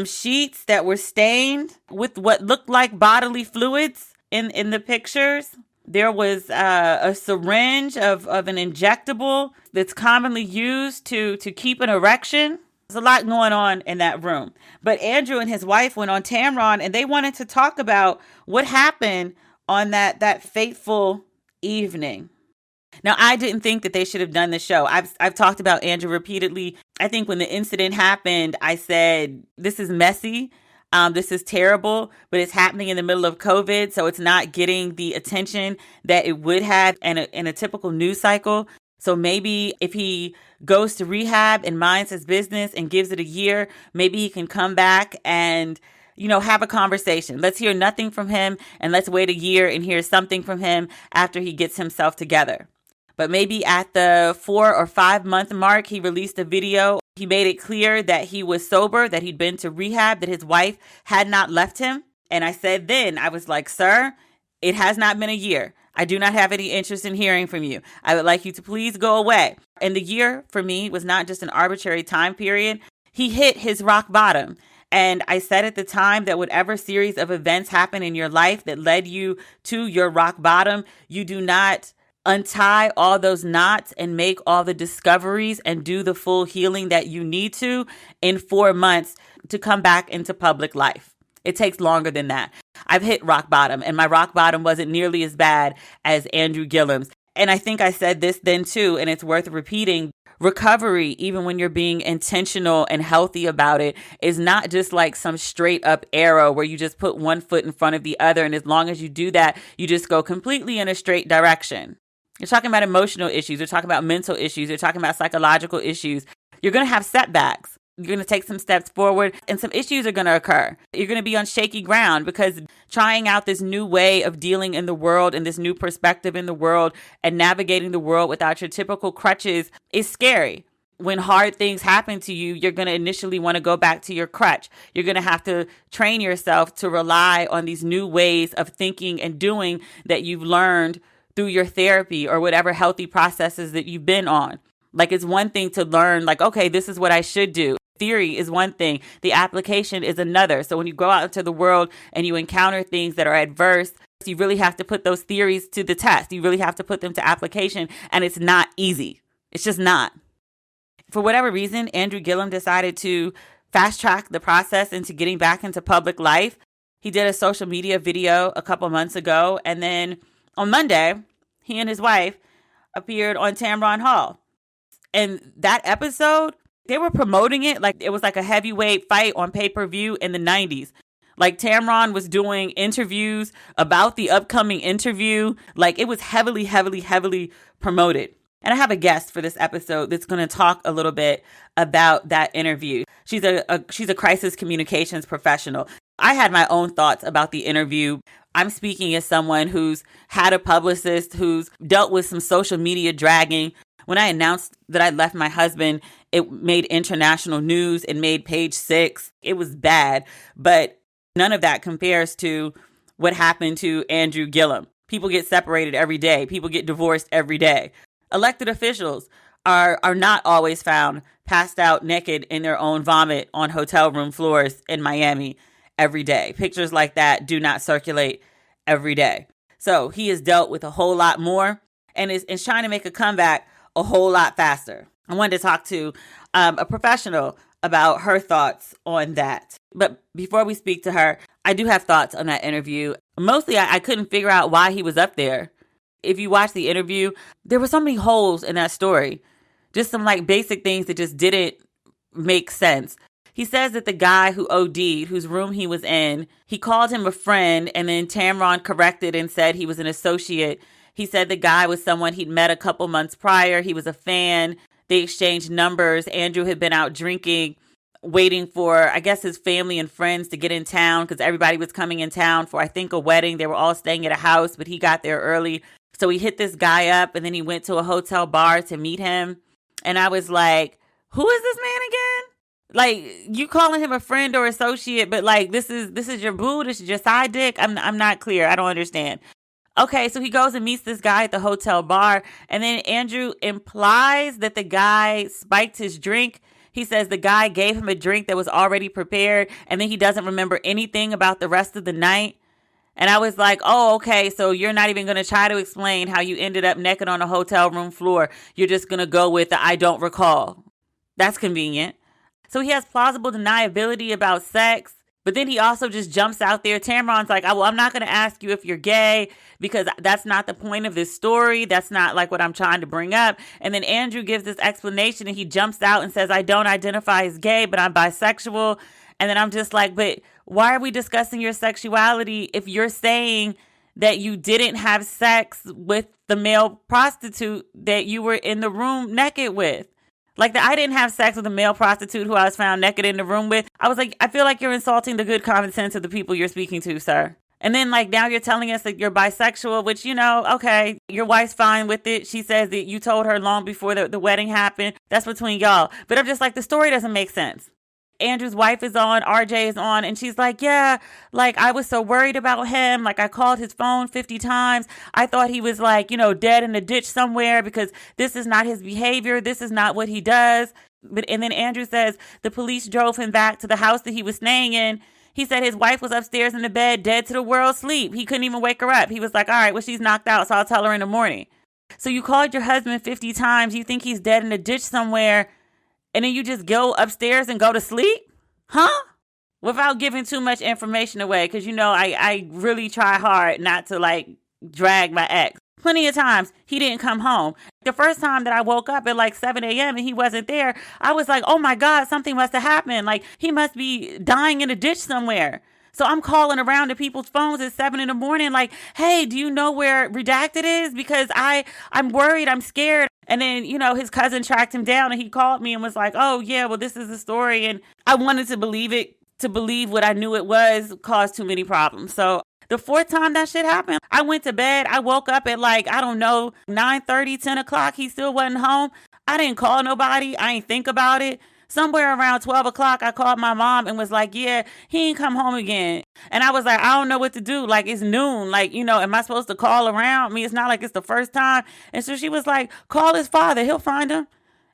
sheets that were stained with what looked like bodily fluids in the pictures. There was a syringe of an injectable that's commonly used to keep an erection. There's a lot going on in that room. But Andrew and his wife went on Tamron, and they wanted to talk about what happened on that fateful evening. Now, I didn't think that they should have done the show. I've talked about Andrew repeatedly. I think when the incident happened, I said, this is messy. This is terrible, but it's happening in the middle of COVID, so it's not getting the attention that it would have in a typical news cycle. So maybe if he goes to rehab and minds his business and gives it a year, maybe he can come back and, have a conversation. Let's hear nothing from him, and let's wait a year and hear something from him after he gets himself together. But maybe at the 4 or 5 month mark, he released a video. He made it clear that he was sober, that he'd been to rehab, that his wife had not left him. And I said then, I was like, sir, it has not been a year. I do not have any interest in hearing from you. I would like you to please go away. And the year for me was not just an arbitrary time period. He hit his rock bottom. And I said at the time that whatever series of events happened in your life that led you to your rock bottom, you do not untie all those knots and make all the discoveries and do the full healing that you need to in 4 months to come back into public life. It takes longer than that. I've hit rock bottom, and my rock bottom wasn't nearly as bad as Andrew Gillums. And I think I said this then too, and it's worth repeating. Recovery, even when you're being intentional and healthy about it, is not just like some straight up arrow where you just put one foot in front of the other. And as long as you do that, you just go completely in a straight direction. You're talking about emotional issues. You're talking about mental issues. You're talking about psychological issues. You're going to have setbacks. You're going to take some steps forward, and some issues are going to occur. You're going to be on shaky ground because trying out this new way of dealing in the world and this new perspective in the world and navigating the world without your typical crutches is scary. When hard things happen to you, you're going to initially want to go back to your crutch. You're going to have to train yourself to rely on these new ways of thinking and doing that you've learned through your therapy or whatever healthy processes that you've been on. Like, it's one thing to learn, like, okay, this is what I should do. Theory is one thing. The application is another. So when you go out into the world and you encounter things that are adverse, you really have to put those theories to the test. You really have to put them to application. And it's not easy. It's just not. For whatever reason, Andrew Gillum decided to fast track the process into getting back into public life. He did a social media video a couple months ago. And then on Monday, he and his wife appeared on Tamron Hall. And that episode, they were promoting it like it was like a heavyweight fight on pay-per-view in the 90s. Like, Tamron was doing interviews about the upcoming interview. Like, it was heavily, heavily, heavily promoted. And I have a guest for this episode that's going to talk a little bit about that interview. She's a crisis communications professional. I had my own thoughts about the interview. I'm speaking as someone who's had a publicist, who's dealt with some social media dragging. When I announced that I left my husband, it made international news. It made Page 6. It was bad, but none of that compares to what happened to Andrew Gillum. People get separated every day. People get divorced every day. Elected officials are not always found passed out naked in their own vomit on hotel room floors in Miami every day. Pictures like that do not circulate every day. So he has dealt with a whole lot more and is trying to make a comeback a whole lot faster. I wanted to talk to a professional about her thoughts on that. But before we speak to her, I do have thoughts on that interview. Mostly, I couldn't figure out why he was up there. If you watch the interview, there were so many holes in that story. Just some like basic things that just didn't make sense. He says that the guy who OD'd, whose room he was in, he called him a friend, and then Tamron corrected and said he was an associate. He said the guy was someone he'd met a couple months prior. He was a fan. They exchanged numbers. Andrew had been out drinking, waiting for, I guess, his family and friends to get in town because everybody was coming in town for, I think, a wedding. They were all staying at a house, but he got there early. So he hit this guy up, and then he went to a hotel bar to meet him. And I was like, who is this man again? Like, you calling him a friend or associate, but like, this is your boo? This is your side dick? I'm not clear. I don't understand. Okay, so he goes and meets this guy at the hotel bar, and then Andrew implies that the guy spiked his drink. He says the guy gave him a drink that was already prepared, and then he doesn't remember anything about the rest of the night. And I was like, oh, okay, so you're not even going to try to explain how you ended up naked on a hotel room floor. You're just going to go with the I don't recall. That's convenient. So he has plausible deniability about sex, but then he also just jumps out there. Tamron's like, well, I'm not going to ask you if you're gay because that's not the point of this story. That's not like what I'm trying to bring up. And then Andrew gives this explanation and he jumps out and says, I don't identify as gay, but I'm bisexual. And then I'm just like, but why are we discussing your sexuality if you're saying that you didn't have sex with the male prostitute that you were in the room naked with? Like, I didn't have sex with a male prostitute who I was found naked in the room with. I was like, I feel like you're insulting the good common sense of the people you're speaking to, sir. And then, like, now you're telling us that you're bisexual, which, you know, okay, your wife's fine with it. She says that you told her long before the wedding happened. That's between y'all. But I'm just like, the story doesn't make sense. Andrew's wife is on, RJ is on, and she's like, yeah, like, I was so worried about him. Like, I called his phone 50 times. I thought he was, like, you know, dead in a ditch somewhere because this is not his behavior. This is not what he does. And then Andrew says the police drove him back to the house that he was staying in. He said his wife was upstairs in the bed, dead to the world sleep. He couldn't even wake her up. He was like, all right, well, she's knocked out, so I'll tell her in the morning. So you called your husband 50 times. You think he's dead in a ditch somewhere. And then you just go upstairs and go to sleep? Huh? Without giving too much information away. Because, you know, I really try hard not to, like, drag my ex. Plenty of times he didn't come home. The first time that I woke up at like 7 a.m. and he wasn't there, I was like, oh my God, something must have happened. Like, he must be dying in a ditch somewhere. So I'm calling around to people's phones at 7 in the morning like, hey, do you know where Redacted is? Because I'm worried, I'm scared. And then, you know, his cousin tracked him down and he called me and was like, oh, yeah, well, this is the story. And I wanted to believe it. To believe what I knew it was caused too many problems. So the fourth time that shit happened, I went to bed. I woke up at like, I don't know, 9:30, 10 o'clock. He still wasn't home. I didn't call nobody. I ain't think about it. Somewhere around 12 o'clock, I called my mom and was like, yeah, he ain't come home again. And I was like, I don't know what to do. Like, it's noon. Like, you know, am I supposed to call around? I mean, it's not like it's the first time. And so she was like, call his father. He'll find him.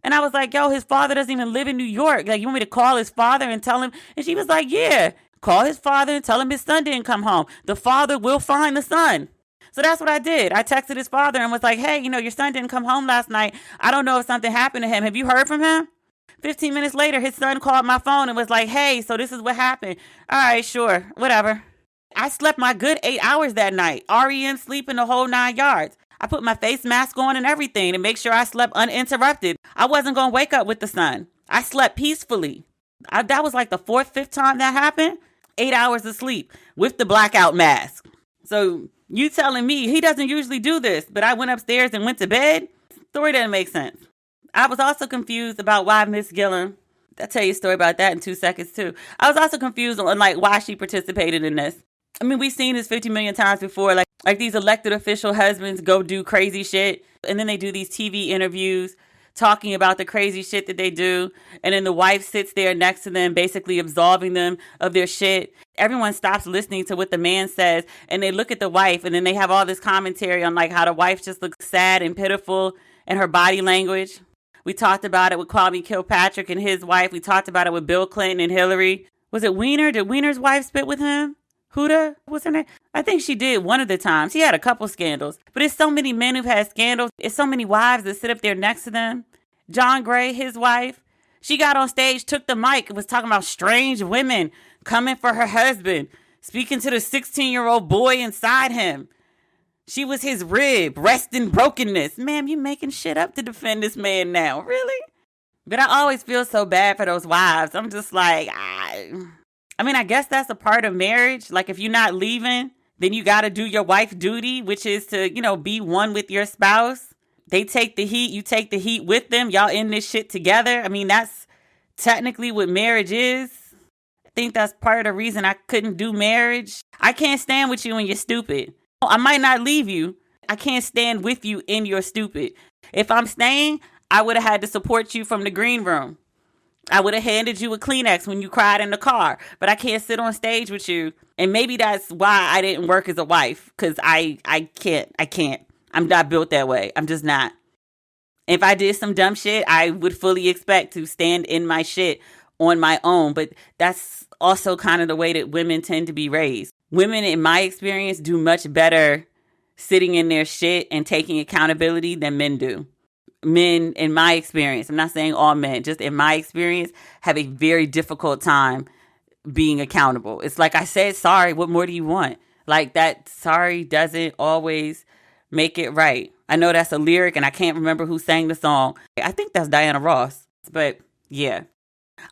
And I was like, yo, his father doesn't even live in New York. Like, you want me to call his father and tell him? And she was like, yeah, call his father and tell him his son didn't come home. The father will find the son. So that's what I did. I texted his father and was like, hey, you know, your son didn't come home last night. I don't know if something happened to him. Have you heard from him? 15 minutes later, his son called my phone and was like, hey, so this is what happened. All right, sure, whatever. I slept my good 8 hours that night. REM sleeping the whole 9 yards. I put my face mask on and everything to make sure I slept uninterrupted. I wasn't going to wake up with the sun. I slept peacefully. That was like the fourth, fifth time that happened. 8 hours of sleep with the blackout mask. So you telling me he doesn't usually do this, but I went upstairs and went to bed? Story doesn't make sense. I was also confused about why Miss Gillum, I'll tell you a story about that in 2 seconds too. I was also confused on like why she participated in this. I mean, we've seen this 50 million times before. Like these elected official husbands go do crazy shit. And then they do these TV interviews talking about the crazy shit that they do. And then the wife sits there next to them, basically absolving them of their shit. Everyone stops listening to what the man says. And they look at the wife and then they have all this commentary on like how the wife just looks sad and pitiful and her body language. We talked about it with Kwame Kilpatrick and his wife. We talked about it with Bill Clinton and Hillary. Was it Weiner? Did Weiner's wife spit with him? Huda? What's her name? I think she did one of the times. He had a couple scandals. But it's so many men who've had scandals. It's so many wives that sit up there next to them. John Gray, his wife, she got on stage, took the mic, and was talking about strange women coming for her husband, speaking to the 16-year-old boy inside him. She was his rib, rest in brokenness. Ma'am, you making shit up to defend this man now. Really? But I always feel so bad for those wives. I'm just like, I mean, I guess that's a part of marriage. Like, if you're not leaving, then you got to do your wife duty, which is to, you know, be one with your spouse. They take the heat. You take the heat with them. Y'all in this shit together. I mean, that's technically what marriage is. I think that's part of the reason I couldn't do marriage. I can't stand with you when you're stupid. I might not leave you. I can't stand with you in your stupid. If I'm staying, I would have had to support you from the green room. I would have handed you a Kleenex when you cried in the car, but I can't sit on stage with you. And maybe that's why I didn't work as a wife, because I can't. I'm not built that way. I'm just not. If I did some dumb shit, I would fully expect to stand in my shit on my own. But that's also kind of the way that women tend to be raised. women, in my experience, do much better sitting in their shit and taking accountability than men do. Men, in my experience, I'm not saying all men, just in my experience, have a very difficult time being accountable. It's like, I said sorry, what more do you want? Like, that sorry doesn't always make it right. I know that's a lyric and I can't remember who sang the song. I think that's Diana Ross. But yeah,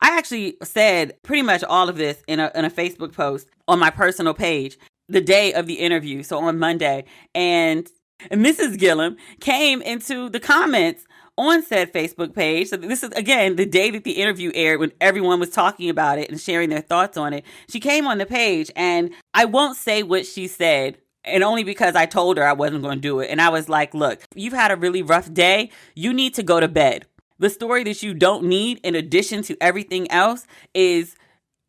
I actually said pretty much all of this in a Facebook post on my personal page the day of the interview, so on Monday. And Mrs. Gillum came into the comments on said Facebook page. So this is, again, the day that the interview aired, when everyone was talking about it and sharing their thoughts on it. She came on the page, and I won't say what she said, and only because I told her I wasn't going to do it. And I was like, look, you've had a really rough day. You need to go to bed. The story that you don't need, in addition to everything else, is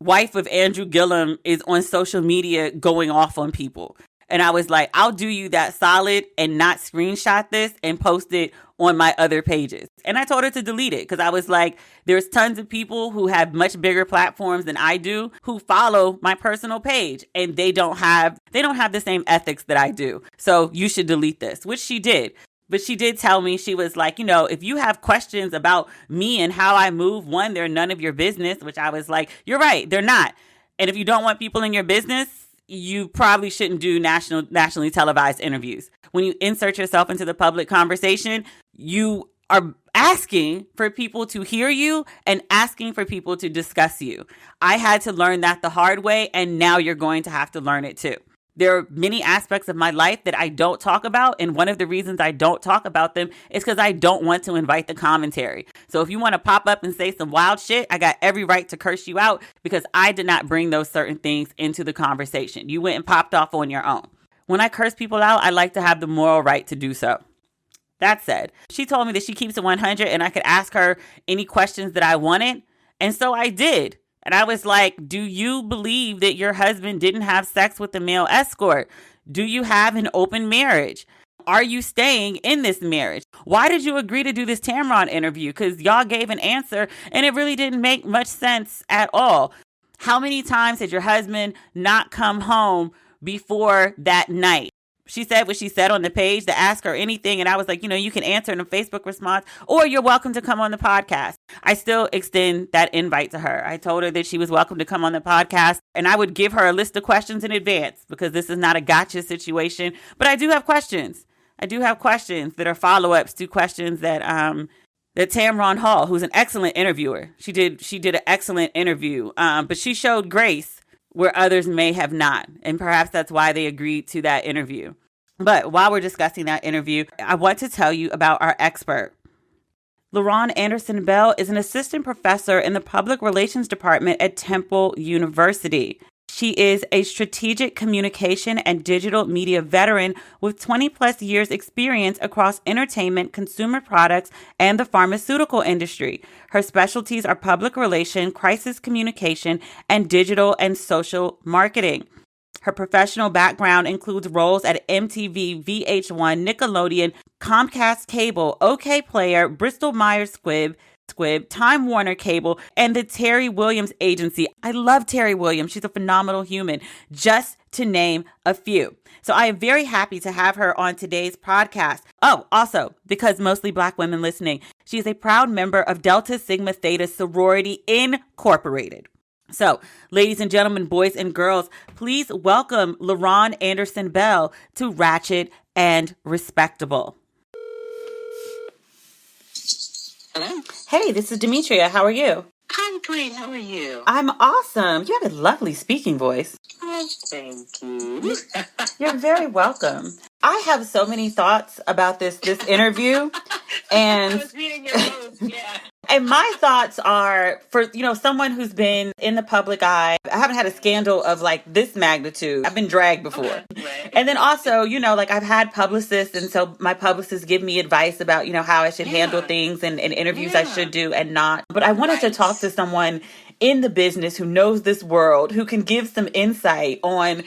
wife of Andrew Gillum is on social media going off on people. And I was like, I'll do you that solid and not screenshot this and post it on my other pages. And I told her to delete it, because I was like, there's tons of people who have much bigger platforms than I do who follow my personal page, and they don't have the same ethics that I do. So you should delete this, which she did. But she did tell me, she was like, if you have questions about me and how I move, one, they're none of your business, which I was like, you're right, they're not. And if you don't want people in your business, you probably shouldn't do nationally televised interviews. When you insert yourself into the public conversation, you are asking for people to hear you and asking for people to discuss you. I had to learn that the hard way, and now you're going to have to learn it too. There are many aspects of my life that I don't talk about, and one of the reasons I don't talk about them is because I don't want to invite the commentary. So if you want to pop up and say some wild shit, I got every right to curse you out, because I did not bring those certain things into the conversation. You went and popped off on your own. When I curse people out, I like to have the moral right to do so. That said, she told me that she keeps it 100 and I could ask her any questions that I wanted, and so I did. And I was like, do you believe that your husband didn't have sex with the male escort? Do you have an open marriage? Are you staying in this marriage? Why did you agree to do this Tamron interview? Because y'all gave an answer and it really didn't make much sense at all. How many times had your husband not come home before that night? She said what she said on the page, to ask her anything. And I was like, you can answer in a Facebook response, or you're welcome to come on the podcast. I still extend that invite to her. I told her that she was welcome to come on the podcast, and I would give her a list of questions in advance, because this is not a gotcha situation. But I do have questions. I do have questions that are follow-ups to questions that Tamron Hall, who's an excellent interviewer. She did an excellent interview, but she showed grace where others may have not. And perhaps that's why they agreed to that interview. But while we're discussing that interview, I want to tell you about our expert. LaRon Anderson Bell is an assistant professor in the public relations department at Temple University. She is a strategic communication and digital media veteran with 20 plus years experience across entertainment, consumer products, and the pharmaceutical industry. Her specialties are public relation, crisis communication, and digital and social marketing. Her professional background includes roles at MTV, VH1, Nickelodeon, Comcast Cable, OK Player, Bristol Myers Squibb, Time Warner Cable, and the Terry Williams Agency. I love Terry Williams. She's a phenomenal human, just to name a few. So I am very happy to have her on today's podcast. Oh, also, because mostly Black women listening, she is a proud member of Delta Sigma Theta Sorority Incorporated. So, ladies and gentlemen, boys and girls, please welcome LaRon Anderson Bell to Ratchet and Respectable. Hello. Hey, this is Demetria. How are you? I'm great. How are you? I'm awesome. You have a lovely speaking voice. Oh, thank you. You're very welcome. I have so many thoughts about this interview, and I was reading your notes, yeah. And my thoughts are, for someone who's been in the public eye, I haven't had a scandal of like this magnitude. I've been dragged before. Right. And then also, I've had publicists, and so my publicists give me advice about, how I should handle things and interviews I should do and not. But I wanted to talk to someone in the business who knows this world, who can give some insight on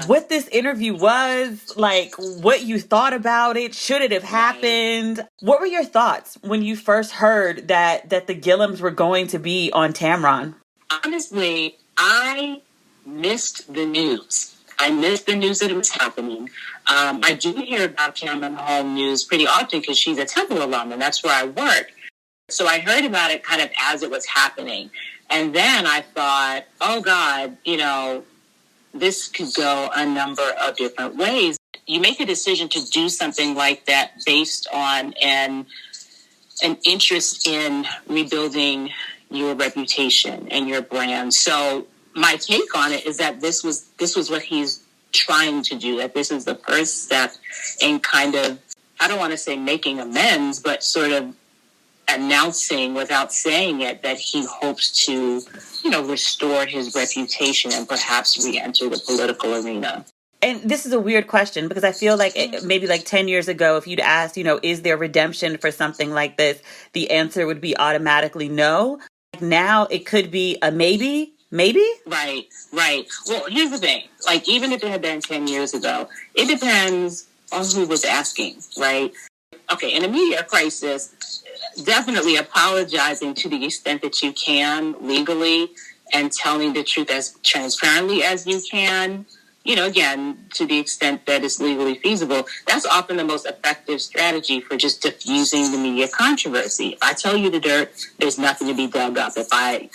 what this interview was, like what you thought about it. Should it have happened? What were your thoughts when you first heard that the Gillums were going to be on Tamron? Honestly, I missed the news. I missed the news that it was happening. I do hear about Tamron Hall news pretty often because she's a Temple alum, and that's where I work. So I heard about it kind of as it was happening. And then I thought, oh, God, this could go a number of different ways. You make a decision to do something like that based on an interest in rebuilding your reputation and your brand. So my take on it is that this was what he's trying to do, that this is the first step in kind of, I don't want to say making amends, but sort of announcing without saying it that he hopes to, restore his reputation and perhaps re-enter the political arena. And this is a weird question because I feel like maybe like 10 years ago, if you'd asked, is there redemption for something like this? The answer would be automatically no. Now it could be a maybe. Right. Well, here's the thing. Like, even if it had been 10 years ago, it depends on who was asking, right? Okay, in a media crisis, definitely apologizing to the extent that you can legally and telling the truth as transparently as you can, again, to the extent that it's legally feasible, that's often the most effective strategy for just diffusing the media controversy. If I tell you the dirt, there's nothing to be dug up. If I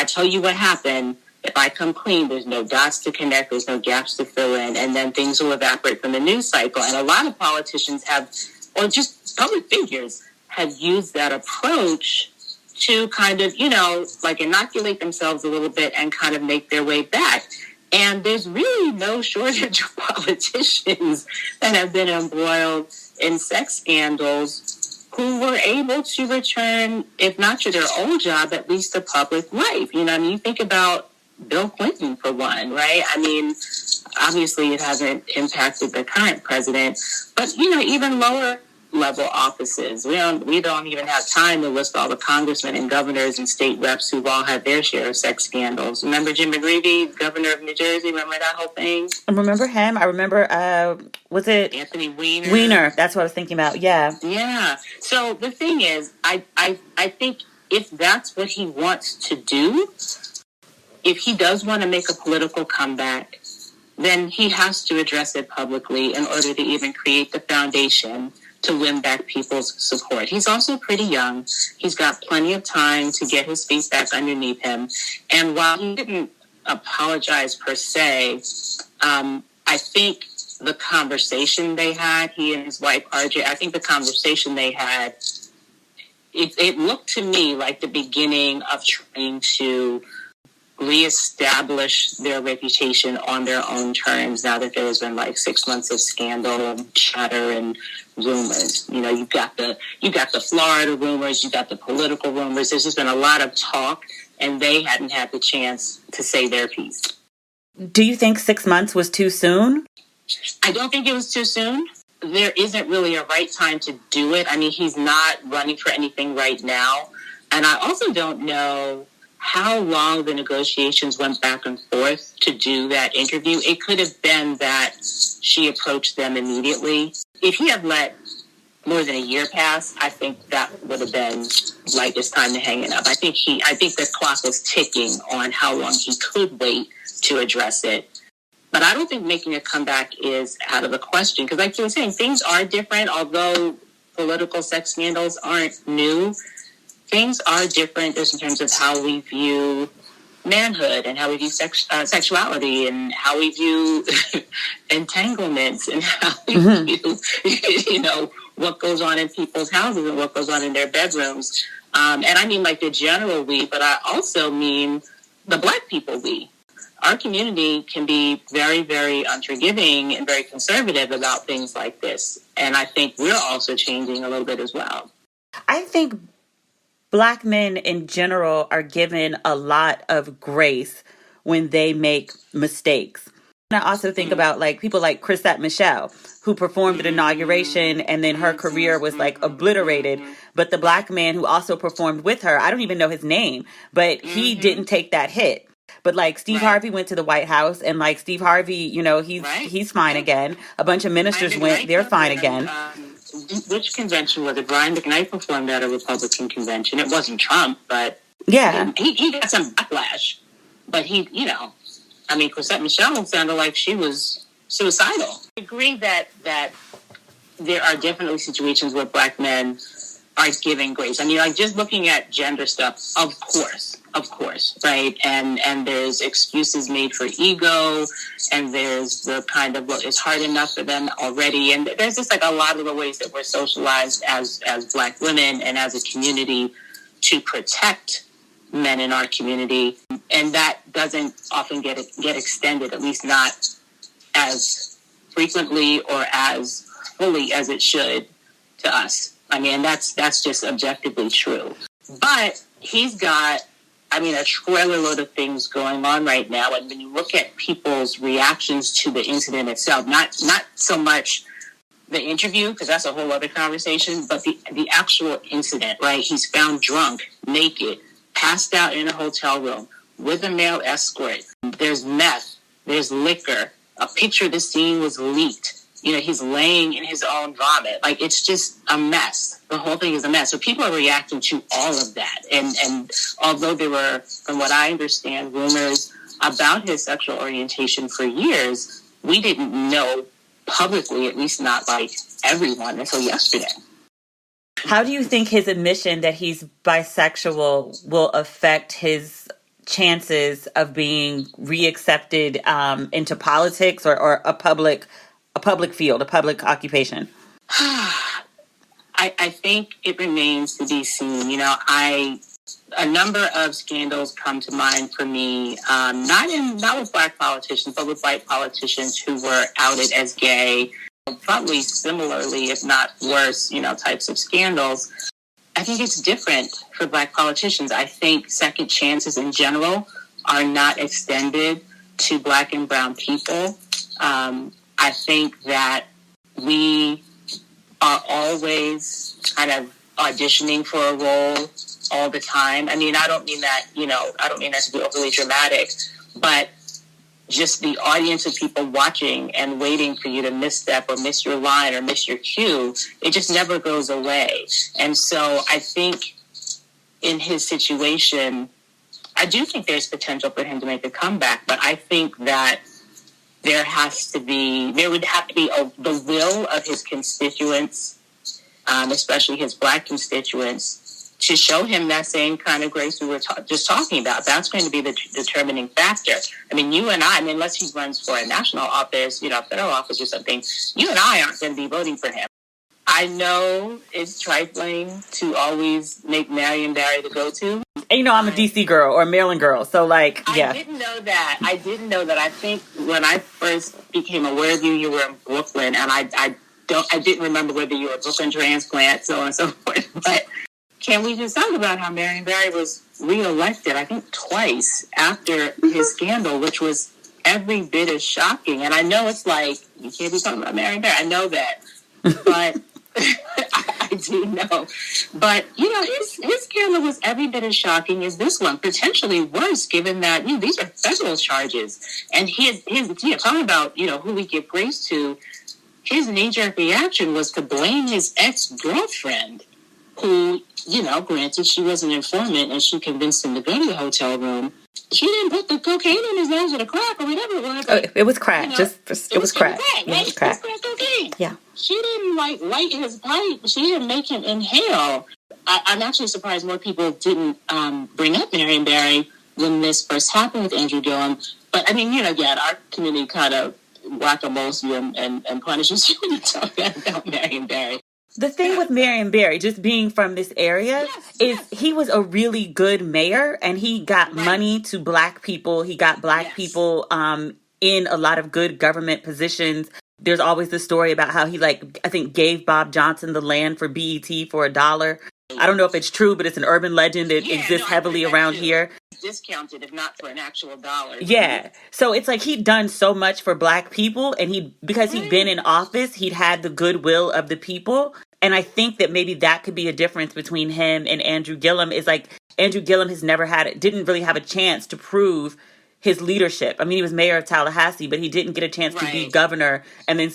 tell you what happened, if I come clean, there's no dots to connect, there's no gaps to fill in, and then things will evaporate from the news cycle. And a lot of politicians have, or just public figures, have used that approach to kind of, inoculate themselves a little bit and kind of make their way back. And there's really no shortage of politicians that have been embroiled in sex scandals who were able to return, if not to their old job, at least to public life. You think about Bill Clinton, for one, right? Obviously it hasn't impacted the current president, but, even lower level offices. We don't even have time to list all the congressmen and governors and state reps who've all had their share of sex scandals. Remember Jim McGreevey, governor of New Jersey? Remember that whole thing? I remember him. I remember, was it Anthony Weiner? Weiner, that's what I was thinking about. Yeah. Yeah. So the thing is, I think if that's what he wants to do, if he does want to make a political comeback, then he has to address it publicly in order to even create the foundation to win back people's support. He's also pretty young. He's got plenty of time to get his feet back underneath him. And while he didn't apologize per se, I think the conversation they had, he and his wife, RJ, I think the conversation they had, it looked to me like the beginning of trying to reestablish their reputation on their own terms now that there has been 6 months of scandal and chatter and rumors. You've got the Florida rumors, you've got the political rumors. There's just been a lot of talk, and they hadn't had the chance to say their piece. Do you think 6 months was too soon? I don't think it was too soon. There isn't really a right time to do it. He's not running for anything right now. And I also don't know how long the negotiations went back and forth to do that interview. It could have been that she approached them immediately. If he had let more than a year pass, I think that would have been it's time to hang it up. I think the clock was ticking on how long he could wait to address it. But I don't think making a comeback is out of the question. Because like you were saying, things are different. Although political sex scandals aren't new, things are different just in terms of how we view manhood and how we view sexuality and how we view entanglements and how we view, what goes on in people's houses and what goes on in their bedrooms. And I mean the general we, but I also mean the Black people we. Our community can be very, very unforgiving and very conservative about things like this. And I think we're also changing a little bit as well. I think Black men in general are given a lot of grace when they make mistakes. And I also think about people like Chrisette Michele, who performed at inauguration and then her career was obliterated. But the Black man who also performed with her, I don't even know his name, but he didn't take that hit. But Steve Harvey went to the White House, and Steve Harvey, he's fine again. A bunch of ministers went, they're fine again. Which convention was it? Brian McKnight performed at a Republican convention. It wasn't Trump, but yeah, he got some backlash. But he, I mean, Chrisette Michele sounded like she was suicidal. I agree that there are definitely situations where Black men are giving grace. I mean, like, just looking at gender stuff, of course, right? And there's excuses made for ego, and there's the kind of, well, it's hard enough for them already. And there's just like a lot of the ways that we're socialized as Black women and as a community to protect men in our community. And that doesn't often get extended, at least not as frequently or as fully as it should to us. I mean, that's just objectively true. But he's got, I mean, a trailer load of things going on right now. And when you look at people's reactions to the incident itself, not so much the interview, because that's a whole other conversation, but the actual incident, right? He's found drunk, naked, passed out in a hotel room with a male escort. There's meth, there's liquor. A picture of the scene was leaked. You know, he's laying in his own vomit. Like, it's just a mess. The whole thing is a mess. So people are reacting to all of that. And although there were, from what I understand, rumors about his sexual orientation for years, we didn't know publicly, at least not like everyone, until yesterday. How do you think his admission that he's bisexual will affect his chances of being reaccepted into politics or a public field, a public occupation? I think it remains to be seen. You know, a number of scandals come to mind for me, not with Black politicians, but with white politicians who were outed as gay, probably similarly, if not worse, you know, types of scandals. I think it's different for Black politicians. I think second chances in general are not extended to Black and brown people. I think that we are always kind of auditioning for a role all the time. I mean, I don't mean that to be overly dramatic, but just the audience of people watching and waiting for you to misstep or miss your line or miss your cue, it just never goes away. And so I think in his situation, I do think there's potential for him to make a comeback, but I think that there would have to be the will of his constituents, especially his Black constituents, to show him that same kind of grace we were just talking about. That's going to be the determining factor. I mean, you and I mean, unless he runs for a national office, you know, federal office or something, you and I aren't going to be voting for him. I know it's trifling to always make Marion Barry the go-to. And you know, I'm a DC girl or a Maryland girl, so like, yeah. I didn't know that. I think when I first became aware of you, you were in Brooklyn, and I didn't remember whether you were a Brooklyn transplant, so on and so forth. But can we just talk about how Marion Barry was reelected, I think twice after his scandal, which was every bit as shocking. And I know it's like, you can't be talking about Marion Barry. I know that. But I do know. But, you know, his scandal was every bit as shocking as this one, potentially worse, given that, you know, these are federal charges. And his talking about, you know, who we give grace to, his knee-jerk reaction was to blame his ex-girlfriend, who, you know, granted she was an informant and she convinced him to go to the hotel room. She didn't put the cocaine in his nose with a crack or whatever it was. Oh, it was crack. You know, it was crack. Right? It was crack. It was crack cocaine. Yeah. She didn't light his pipe. She didn't make him inhale. I'm actually surprised more people didn't bring up Marion Barry when this first happened with Andrew Gillum. But I mean, you know, again, our community kind of whack-a-moles you and punishes you when you talk about Marion Barry. The thing with Marion Barry, just being from this area, is he was a really good mayor, and he got money to Black people. He got Black people in a lot of good government positions. There's always the story about how he, I think, gave Bob Johnson the land for BET for $1. I don't know if it's true, but it's an urban legend. It exists heavily around here. Discounted, if not for an actual $1. Yeah. So it's like he'd done so much for Black people, and because he'd been in office, he'd had the goodwill of the people. And I think that maybe that could be a difference between him and Andrew Gillum, is like Andrew Gillum didn't really have a chance to prove his leadership. I mean, he was mayor of Tallahassee, but he didn't get a chance to be governor and then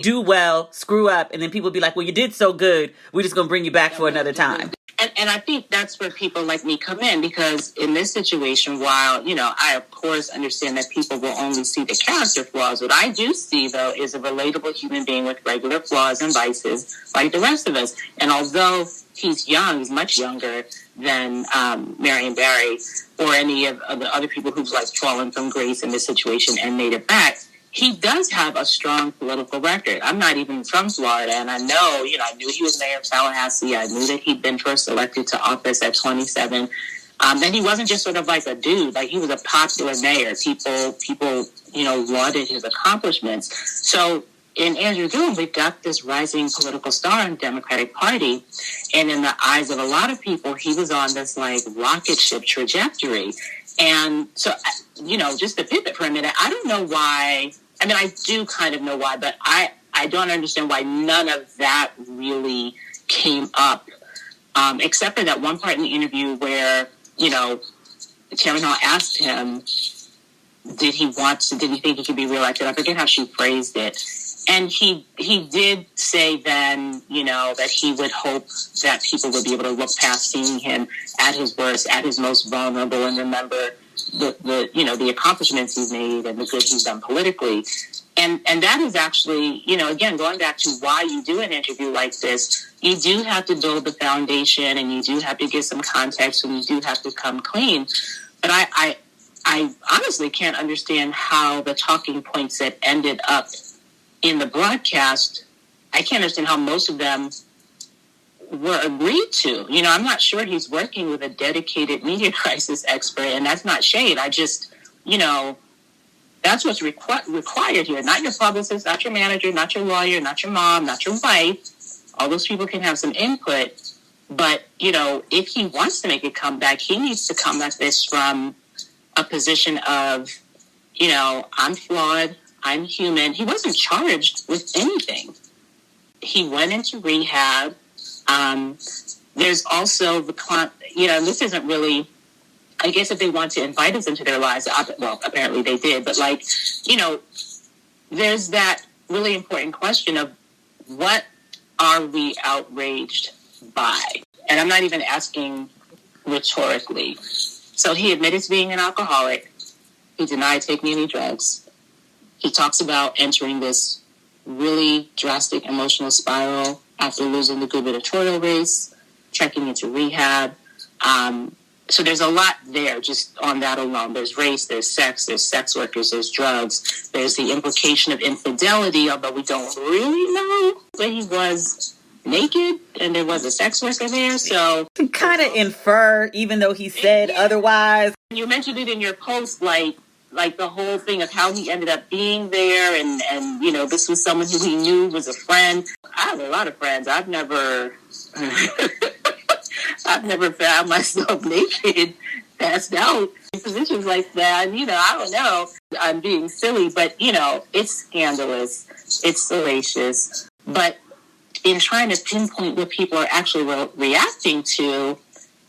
do well, screw up, and then people be like, well, you did so good, we're just going to bring you back for another time. And I think that's where people like me come in, because in this situation, while, I, of course, understand that people will only see the character flaws, what I do see, though, is a relatable human being with regular flaws and vices like the rest of us. And although he's young, he's much younger than Marion Barry or any of the other people who've, fallen from grace in this situation and made it back, he does have a strong political record. I'm not even from Florida, and I know, I knew he was mayor of Tallahassee. I knew that he'd been first elected to office at 27. And he wasn't just sort of like a dude. He was a popular mayor. People, lauded his accomplishments. So in Andrew Gillum, we've got this rising political star in the Democratic Party. And in the eyes of a lot of people, he was on this, rocket ship trajectory. And so, just to pivot for a minute, I don't know why. I mean, I do kind of know why, but I don't understand why none of that really came up, except for that one part in the interview where, Tamron Hall asked him, did he think he could be reelected? I forget how she phrased it. And he did say then, that he would hope that people would be able to look past seeing him at his worst, at his most vulnerable, and remember the accomplishments he's made and the good he's done politically. And that is actually, again, going back to why you do an interview like this, you do have to build the foundation, and you do have to give some context, and you do have to come clean. But I honestly can't understand how the talking points that ended up in the broadcast, I can't understand how most of them were agreed to. I'm not sure he's working with a dedicated media crisis expert, and that's not shade. I just, that's what's required here. Not your publicist, not your manager, not your lawyer, not your mom, not your wife. All those people can have some input. But, if he wants to make a comeback, he needs to come at this from a position of, I'm flawed, I'm human. He wasn't charged with anything. He went into rehab. There's also this isn't really, I guess if they want to invite us into their lives, well, apparently they did, but there's that really important question of what are we outraged by? And I'm not even asking rhetorically. So he admitted to being an alcoholic. He denied taking any drugs. He talks about entering this really drastic emotional spiral after losing the gubernatorial race, checking into rehab. So there's a lot there just on that alone. There's race, there's sex workers, there's drugs. There's the implication of infidelity, although we don't really know that he was naked and there was a sex worker there. So kind of infer, even though he said otherwise. You mentioned it in your post, like the whole thing of how he ended up being there, and this was someone who he knew was a friend. I have a lot of friends. I've never found myself naked, passed out in positions like that. And, I don't know. I'm being silly, but, it's scandalous. It's salacious. But in trying to pinpoint what people are actually reacting to,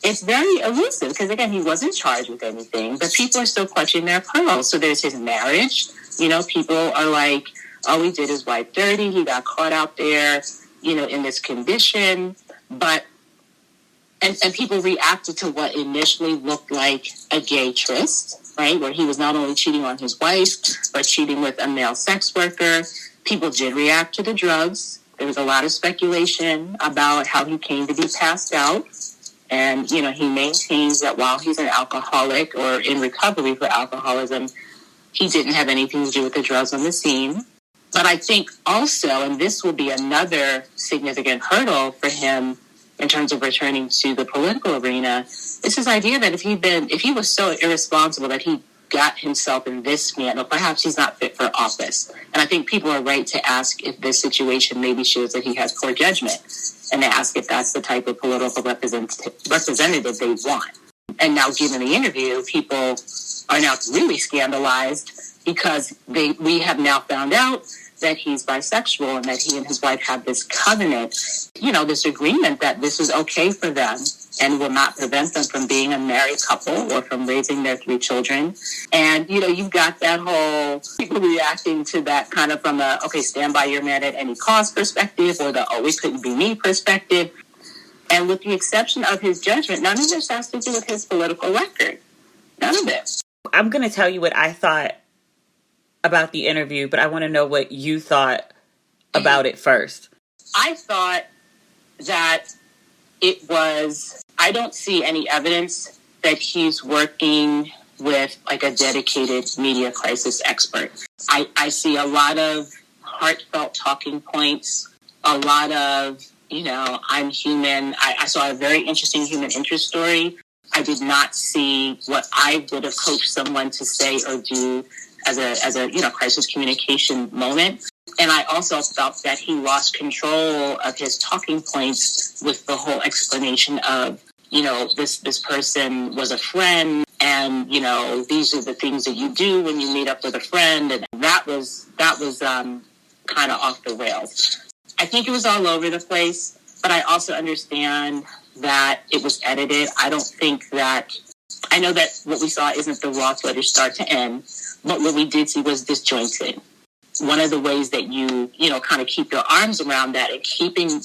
it's very elusive because, again, he wasn't charged with anything, but people are still clutching their pearls. So there's his marriage. People are like, oh, he did his wife dirty. He got caught out there, in this condition. But, and people reacted to what initially looked like a gay tryst, right? Where he was not only cheating on his wife, but cheating with a male sex worker. People did react to the drugs. There was a lot of speculation about how he came to be passed out. And, he maintains that while he's an alcoholic or in recovery for alcoholism, he didn't have anything to do with the drugs on the scene. But I think also, and this will be another significant hurdle for him in terms of returning to the political arena, is his idea that if he was so irresponsible that he got himself in this scandal, perhaps he's not fit for office. And I think people are right to ask if this situation maybe shows that he has poor judgment, and to ask if that's the type of political representative they want. And now, given the interview, people are now really scandalized because we have now found out that he's bisexual and that he and his wife have this covenant, this agreement that this is okay for them and will not prevent them from being a married couple or from raising their 3 children. And, you've got that whole people reacting to that kind of from a, okay, stand by your man at any cost perspective, or the, oh, it couldn't be me perspective. And with the exception of his judgment, none of this has to do with his political record. None of it. I'm going to tell you what I thought about the interview, but I want to know what you thought about it first. I thought that I don't see any evidence that he's working with like a dedicated media crisis expert. I see a lot of heartfelt talking points, a lot of, I'm human. I saw a very interesting human interest story. I did not see what I would have coached someone to say or do as a crisis communication moment. And I also felt that he lost control of his talking points with the whole explanation of, this person was a friend, and, these are the things that you do when you meet up with a friend. And that was kind of off the rails. I think it was all over the place, but I also understand that it was edited. I know that what we saw isn't the raw footage start to end, but what we did see was disjointed. One of the ways that you kind of keep your arms around that and keeping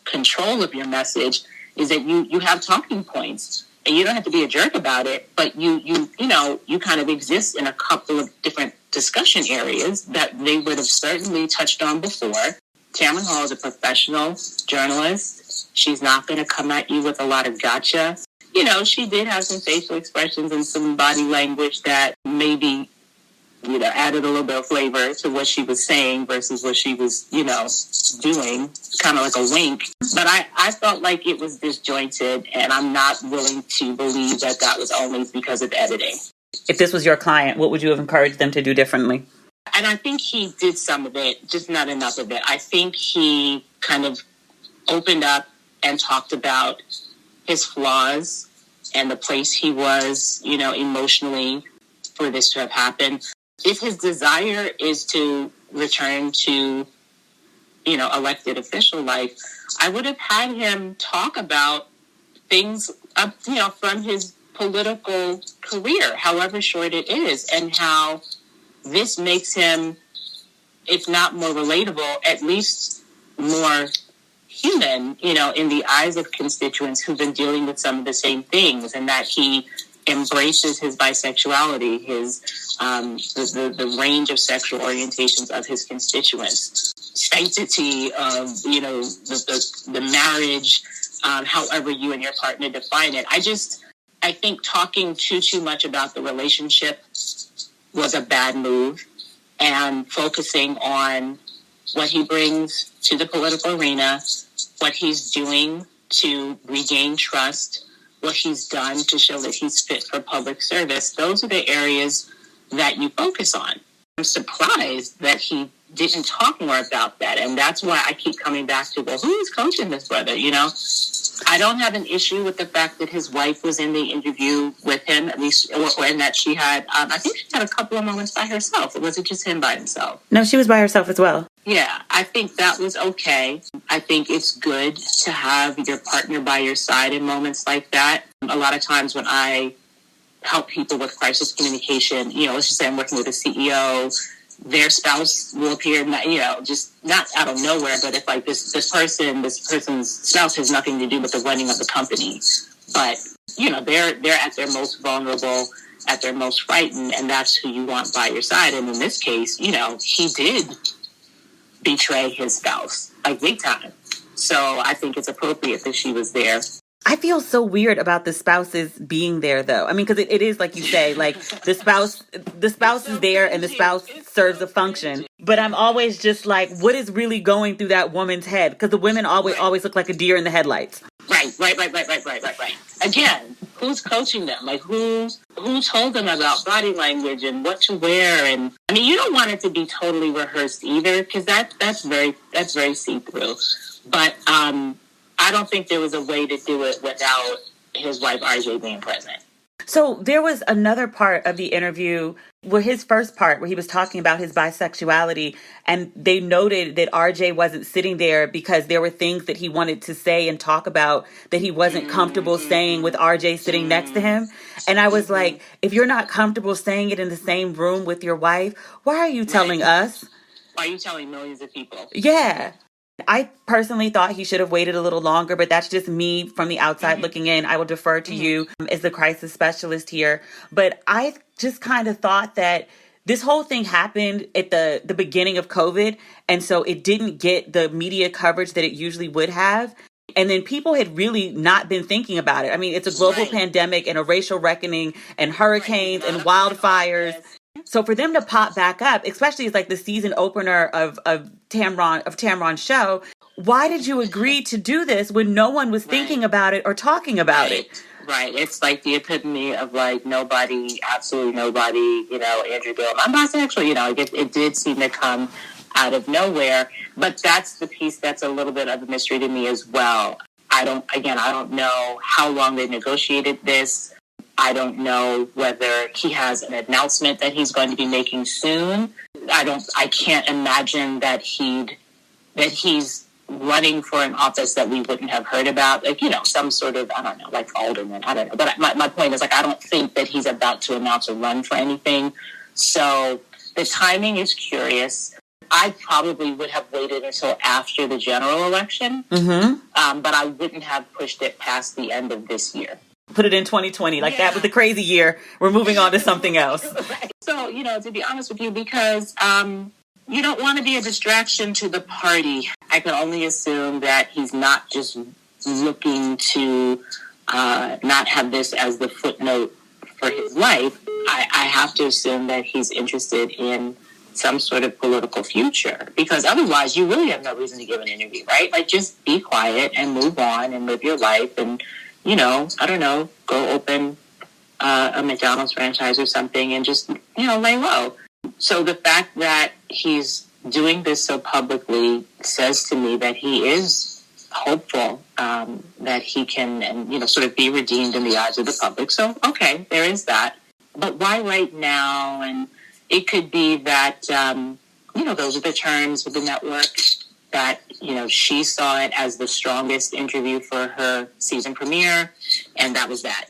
control of your message is that you have talking points, and you don't have to be a jerk about it, but you kind of exist in a couple of different discussion areas that they would have certainly touched on before. Tamron Hall is a professional journalist. She's not going to come at you with a lot of gotcha. She did have some facial expressions and some body language that maybe, added a little bit of flavor to what she was saying versus what she was, doing, kind of like a wink. But I felt like it was disjointed, and I'm not willing to believe that was only because of editing. If this was your client, what would you have encouraged them to do differently? And I think he did some of it, just not enough of it. I think he kind of opened up and talked about his flaws and the place he was, emotionally for this to have happened. If his desire is to return to, elected official life, I would have had him talk about things, from his political career, however short it is, and how this makes him, if not more relatable, at least more human, in the eyes of constituents who've been dealing with some of the same things, and that he embraces his bisexuality, his the range of sexual orientations of his constituents, sanctity of the marriage, however you and your partner define it. I think talking too much about the relationship was a bad move, and focusing on what he brings to the political arena, what he's doing to regain trust, what he's done to show that he's fit for public service. Those are the areas that you focus on. I'm surprised that he didn't talk more about that. And that's why I keep coming back to, well, who is coaching this brother? I don't have an issue with the fact that his wife was in the interview with him, at least, or and that she had, I think she had a couple of moments by herself. Or was it just him by himself? No, she was by herself as well. Yeah, I think that was okay. I think it's good to have your partner by your side in moments like that. A lot of times when I help people with crisis communication, let's just say I'm working with a CEO, their spouse will appear, just not out of nowhere, but if like this person's spouse has nothing to do with the running of the company, but they're at their most vulnerable, at their most frightened, and that's who you want by your side. And in this case, he did betray his spouse, like big time. So I think it's appropriate that she was there. I feel so weird about the spouses being there, though. I mean, because it is like you say, like the spouse is there and the spouse serves a function. But I'm always just like, what is really going through that woman's head? Because the women always look like a deer in the headlights. Right. Again, who's coaching them? Like who told them about body language and what to wear? And I mean, you don't want it to be totally rehearsed either, because that's very see-through. But I don't think there was a way to do it without his wife RJ being present. So there was another part of the interview Well, his first part where he was talking about his bisexuality, and they noted that RJ wasn't sitting there because there were things that he wanted to say and talk about that he wasn't comfortable saying with RJ sitting next to him. And I was like, if you're not comfortable saying it in the same room with your wife, why are you telling us? Why are you telling millions of people? Yeah. I personally thought he should have waited a little longer, but that's just me from the outside looking in. I will defer to you as the crisis specialist here. But I just kind of thought that this whole thing happened at the beginning of COVID. And so it didn't get the media coverage that it usually would have. And then people had really not been thinking about it. I mean, it's a global pandemic and a racial reckoning and hurricanes and wildfires. So for them to pop back up, especially as like the season opener of Tamron's show, why did you agree to do this when no one was thinking about it or talking about it? Right. It's like the epitome of like nobody, absolutely nobody, Andrew Bill. I'm bisexual, it did seem to come out of nowhere. But that's the piece that's a little bit of a mystery to me as well. I don't know how long they negotiated this. I don't know whether he has an announcement that he's going to be making soon. I can't imagine that he's running for an office that we wouldn't have heard about. Like, some sort of, I don't know, like alderman. I don't know. But my point is, like, I don't think that he's about to announce a run for anything. So the timing is curious. I probably would have waited until after the general election, but I wouldn't have pushed it past the end of this year. Put it in 2020. That was the crazy year. We're moving on to something else. Right. So, to be honest with you, because you don't want to be a distraction to the party, I can only assume that he's not just looking to not have this as the footnote for his life. I have to assume that he's interested in some sort of political future, because otherwise you really have no reason to give an interview, right? Like, just be quiet and move on and live your life and, I don't know, go open a McDonald's franchise or something and just, lay low. So the fact that he's doing this so publicly says to me that he is hopeful that he can, and, sort of be redeemed in the eyes of the public. So, okay, there is that. But why right now? And it could be that, those are the terms of the network, that, she saw it as the strongest interview for her season premiere, and that was that,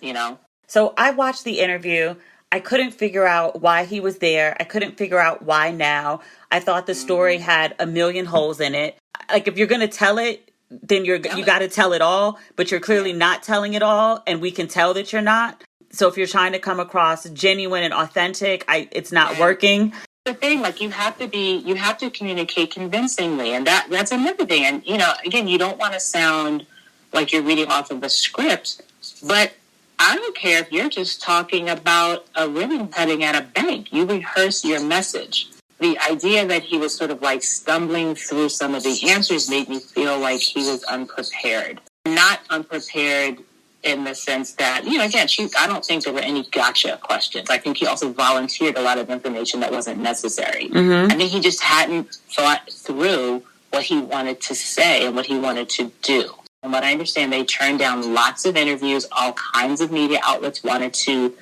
So I watched the interview. I couldn't figure out why he was there. I couldn't figure out why now. I thought the story had a million holes in it. Like, if you're going to tell it, then you got to tell it all, but you're clearly not telling it all, and we can tell that you're not. So if you're trying to come across genuine and authentic, it's not working. The thing, like, you have to communicate convincingly, and that's another thing. And, again, you don't want to sound like you're reading off of a script, but I don't care if you're just talking about a ribbon cutting at a bank. You rehearse your message. The idea that he was sort of like stumbling through some of the answers made me feel like he was unprepared. Not unprepared in the sense that, again, I don't think there were any gotcha questions. I think he also volunteered a lot of information that wasn't necessary. I think he just hadn't thought through what he wanted to say and what he wanted to do. From what I understand, they turned down lots of interviews. All kinds of media outlets wanted to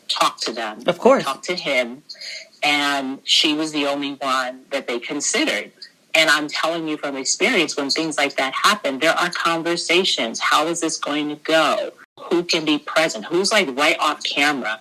talk to them. Of course. Talk to him. And she was the only one that they considered. And I'm telling you from experience, when things like that happen, there are conversations. How is this going to go? Who can be present? Who's like right off camera?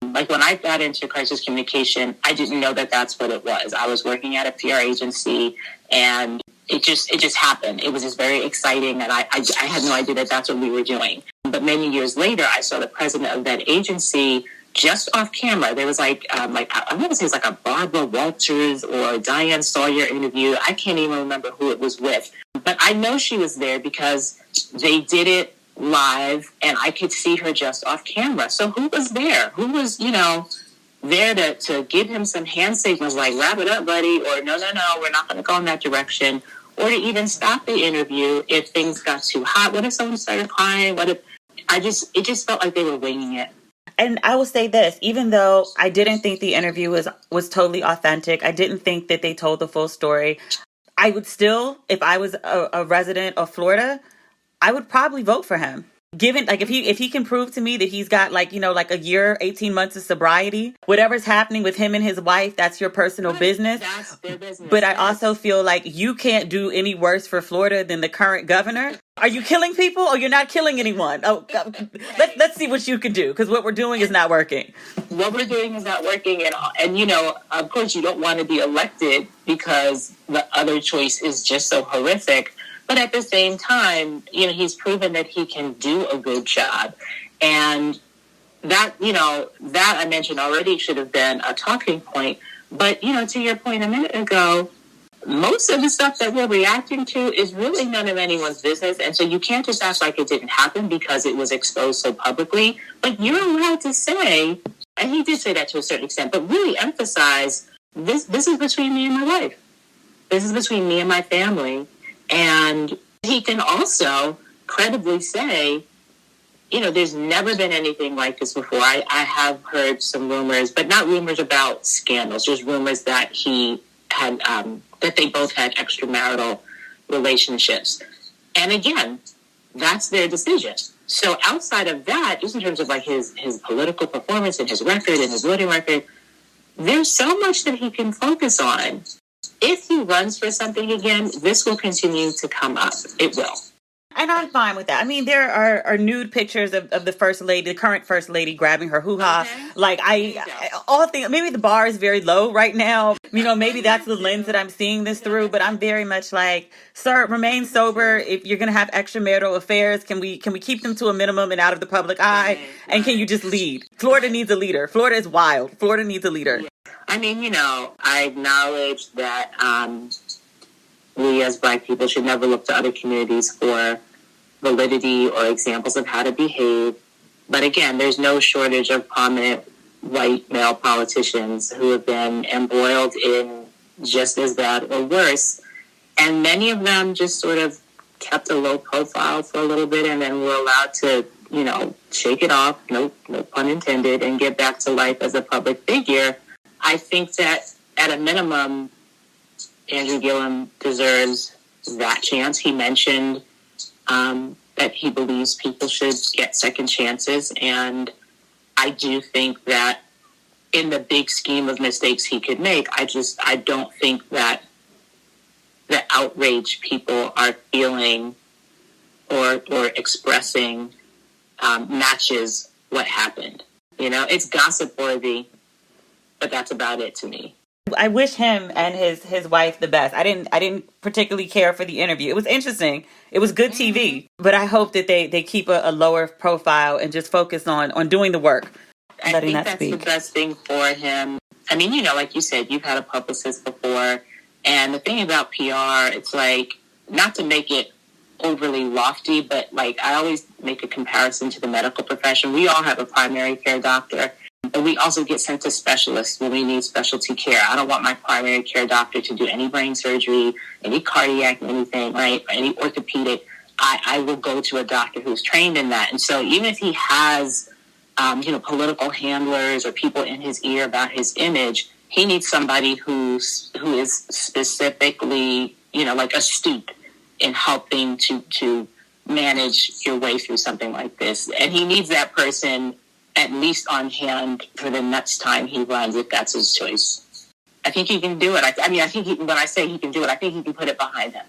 Like, when I got into crisis communication, I didn't know that that's what it was. I was working at a PR agency, and it just happened. It was just very exciting, and I had no idea that that's what we were doing. But many years later, I saw the president of that agency just off camera. There was I want to say it's like a Barbara Walters or Diane Sawyer interview. I can't even remember who it was with. But I know she was there because they did it live, and I could see her just off camera. So who was there? Who was, there to give him some hand signals like, wrap it up, buddy, or no, we're not going to go in that direction, or to even stop the interview if things got too hot. What if someone started crying? It just felt like they were winging it. And I will say this, even though I didn't think the interview was totally authentic, I didn't think that they told the full story, I would still, if I was a resident of Florida, I would probably vote for him. Given, like, if he can prove to me that he's got, like, like a year, 18 months of sobriety, whatever's happening with him and his wife, that's your personal business. That's their business. But I also feel like you can't do any worse for Florida than the current governor. Are you killing people or you're not killing anyone? Oh, let's see what you can do, because what we're doing is not working. What we're doing is not working. And of course, you don't want to be elected because the other choice is just so horrific. But at the same time, he's proven that he can do a good job. And that, that I mentioned already should have been a talking point. But, to your point a minute ago, most of the stuff that we're reacting to is really none of anyone's business. And so you can't just act like it didn't happen because it was exposed so publicly. But you're allowed to say, and he did say that to a certain extent, but really emphasize, this is between me and my wife. This is between me and my family. And he can also credibly say, there's never been anything like this before. I have heard some rumors, but not rumors about scandals, just rumors that he had, that they both had extramarital relationships. And again, that's their decision. So outside of that, just in terms of like his political performance and his record and his voting record, there's so much that he can focus on. If he runs for something again, this will continue to come up. It will. And I'm fine with that. I mean, there are nude pictures of the first lady, the current first lady, grabbing her hoo-ha. Okay. Like, all things, maybe the bar is very low right now. Maybe that's the lens that I'm seeing this through, but I'm very much like, sir, remain sober. If you're going to have extramarital affairs, can we keep them to a minimum and out of the public eye? And can you just lead? Florida needs a leader. Florida is wild. Florida needs a leader. I mean, I acknowledge that we as Black people should never look to other communities for validity or examples of how to behave. But again, there's no shortage of prominent white male politicians who have been embroiled in just as bad or worse. And many of them just sort of kept a low profile for a little bit and then were allowed to, shake it off, no pun intended, and get back to life as a public figure. I think that at a minimum, Andrew Gillum deserves that chance. He mentioned that he believes people should get second chances. And I do think that in the big scheme of mistakes he could make, I don't think that the outrage people are feeling or expressing matches what happened. It's gossip worthy, but that's about it to me. I wish him and his wife the best. I didn't particularly care for the interview. It was interesting. It was good TV, but I hope that they keep a lower profile and just focus on doing the work. I think that's the best thing for him. I mean, like you said, you've had a publicist before, and the thing about PR, it's like, not to make it overly lofty, but like I always make a comparison to the medical profession. We all have a primary care doctor. But we also get sent to specialists when we need specialty care. I don't want my primary care doctor to do any brain surgery, any cardiac, anything, right? Or any orthopedic. I will go to a doctor who's trained in that. And so even if he has, political handlers or people in his ear about his image, he needs somebody who is specifically, like astute in helping to manage your way through something like this. And he needs that person at least on hand for the next time he runs, if that's his choice. I think he can do it. I think when I say he can do it, I think he can put it behind him.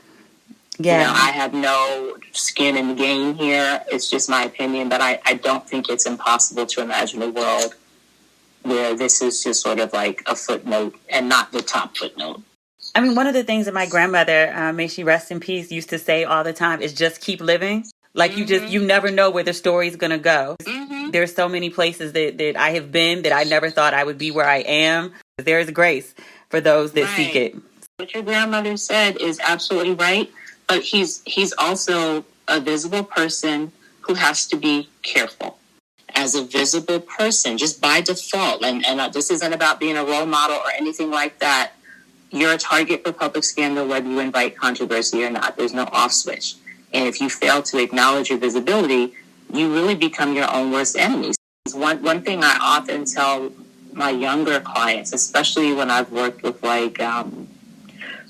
Yeah. I have no skin in the game here. It's just my opinion, but I don't think it's impossible to imagine a world where this is just sort of like a footnote and not the top footnote. I mean, one of the things that my grandmother, may she rest in peace, used to say all the time is just keep living. Like, you never know where the story's going to go. Mm-hmm. There's so many places that I have been that I never thought I would be where I am. There is grace for those that seek it. What your grandmother said is absolutely right. But he's also a visible person who has to be careful. As a visible person, just by default, and this isn't about being a role model or anything like that, you're a target for public scandal whether you invite controversy or not. There's no off switch. And if you fail to acknowledge your visibility, you really become your own worst enemy. One thing I often tell my younger clients, especially when I've worked with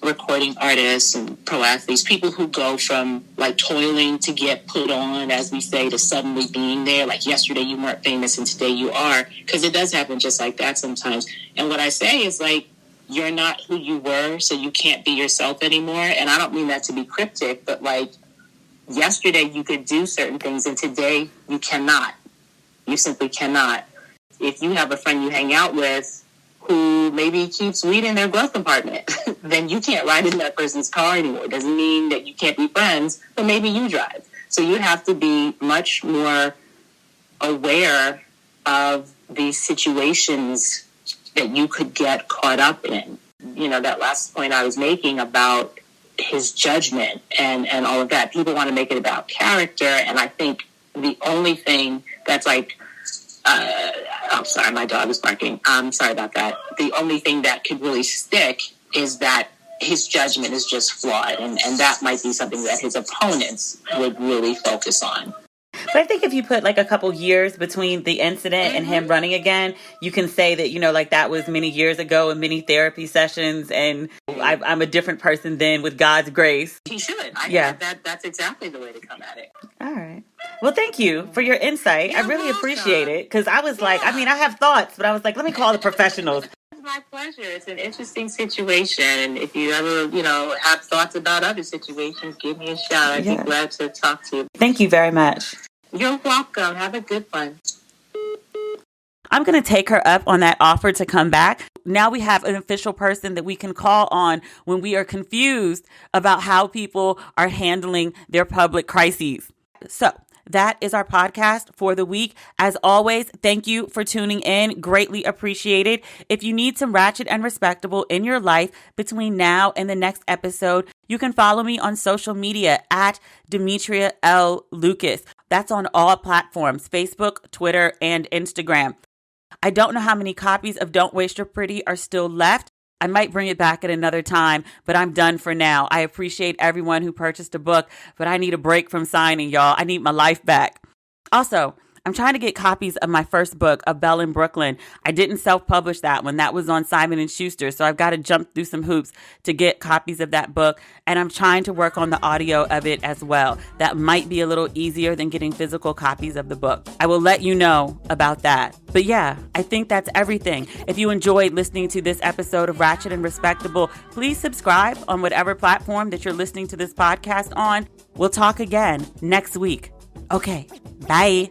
recording artists and pro athletes, people who go from like toiling to get put on, as we say, to suddenly being there. Like yesterday you weren't famous and today you are, because it does happen just like that sometimes. And what I say is like, you're not who you were, so you can't be yourself anymore. And I don't mean that to be cryptic, but like yesterday you could do certain things and today you cannot. You simply cannot. If you have a friend you hang out with who maybe keeps weed in their glove compartment, then you can't ride in that person's car anymore. Doesn't mean that you can't be friends, but maybe you drive. So you have to be much more aware of these situations that you could get caught up in. You know, that last point I was making about his judgment and all of that. People want to make it about character, and I think the only thing that's like, I'm sorry, my dog is barking. I'm sorry about that. The only thing that could really stick is that his judgment is just flawed, and that might be something that his opponents would really focus on. But I think if you put like a couple years between the incident and him running again, you can say that, you know, like that was many years ago and many therapy sessions, and I'm a different person then with God's grace. He should. That's exactly the way to come at it. All right. Well, thank you for your insight. I really appreciate it, because I was like, I mean, I have thoughts, but I was like, let me call the professionals. It's my pleasure. It's an interesting situation. And if you ever, you know, have thoughts about other situations, give me a shout. I'd be glad to talk to you. Thank you very much. You're welcome. Have a good one. I'm going to take her up on that offer to come back. Now we have an official person that we can call on when we are confused about how people are handling their public crises. So that is our podcast for the week. As always, thank you for tuning in. Greatly appreciated. If you need some Ratchet and Respectable in your life between now and the next episode, you can follow me on social media at Demetria L. Lucas. That's on all platforms, Facebook, Twitter, and Instagram. I don't know how many copies of Don't Waste Your Pretty are still left. I might bring it back at another time, but I'm done for now. I appreciate everyone who purchased a book, but I need a break from signing, y'all. I need my life back. Also, I'm trying to get copies of my first book, A Belle in Brooklyn. I didn't self-publish that one. That was on Simon & Schuster, so I've got to jump through some hoops to get copies of that book, and I'm trying to work on the audio of it as well. That might be a little easier than getting physical copies of the book. I will let you know about that. But yeah, I think that's everything. If you enjoyed listening to this episode of Ratchet and Respectable, please subscribe on whatever platform that you're listening to this podcast on. We'll talk again next week. Okay, bye.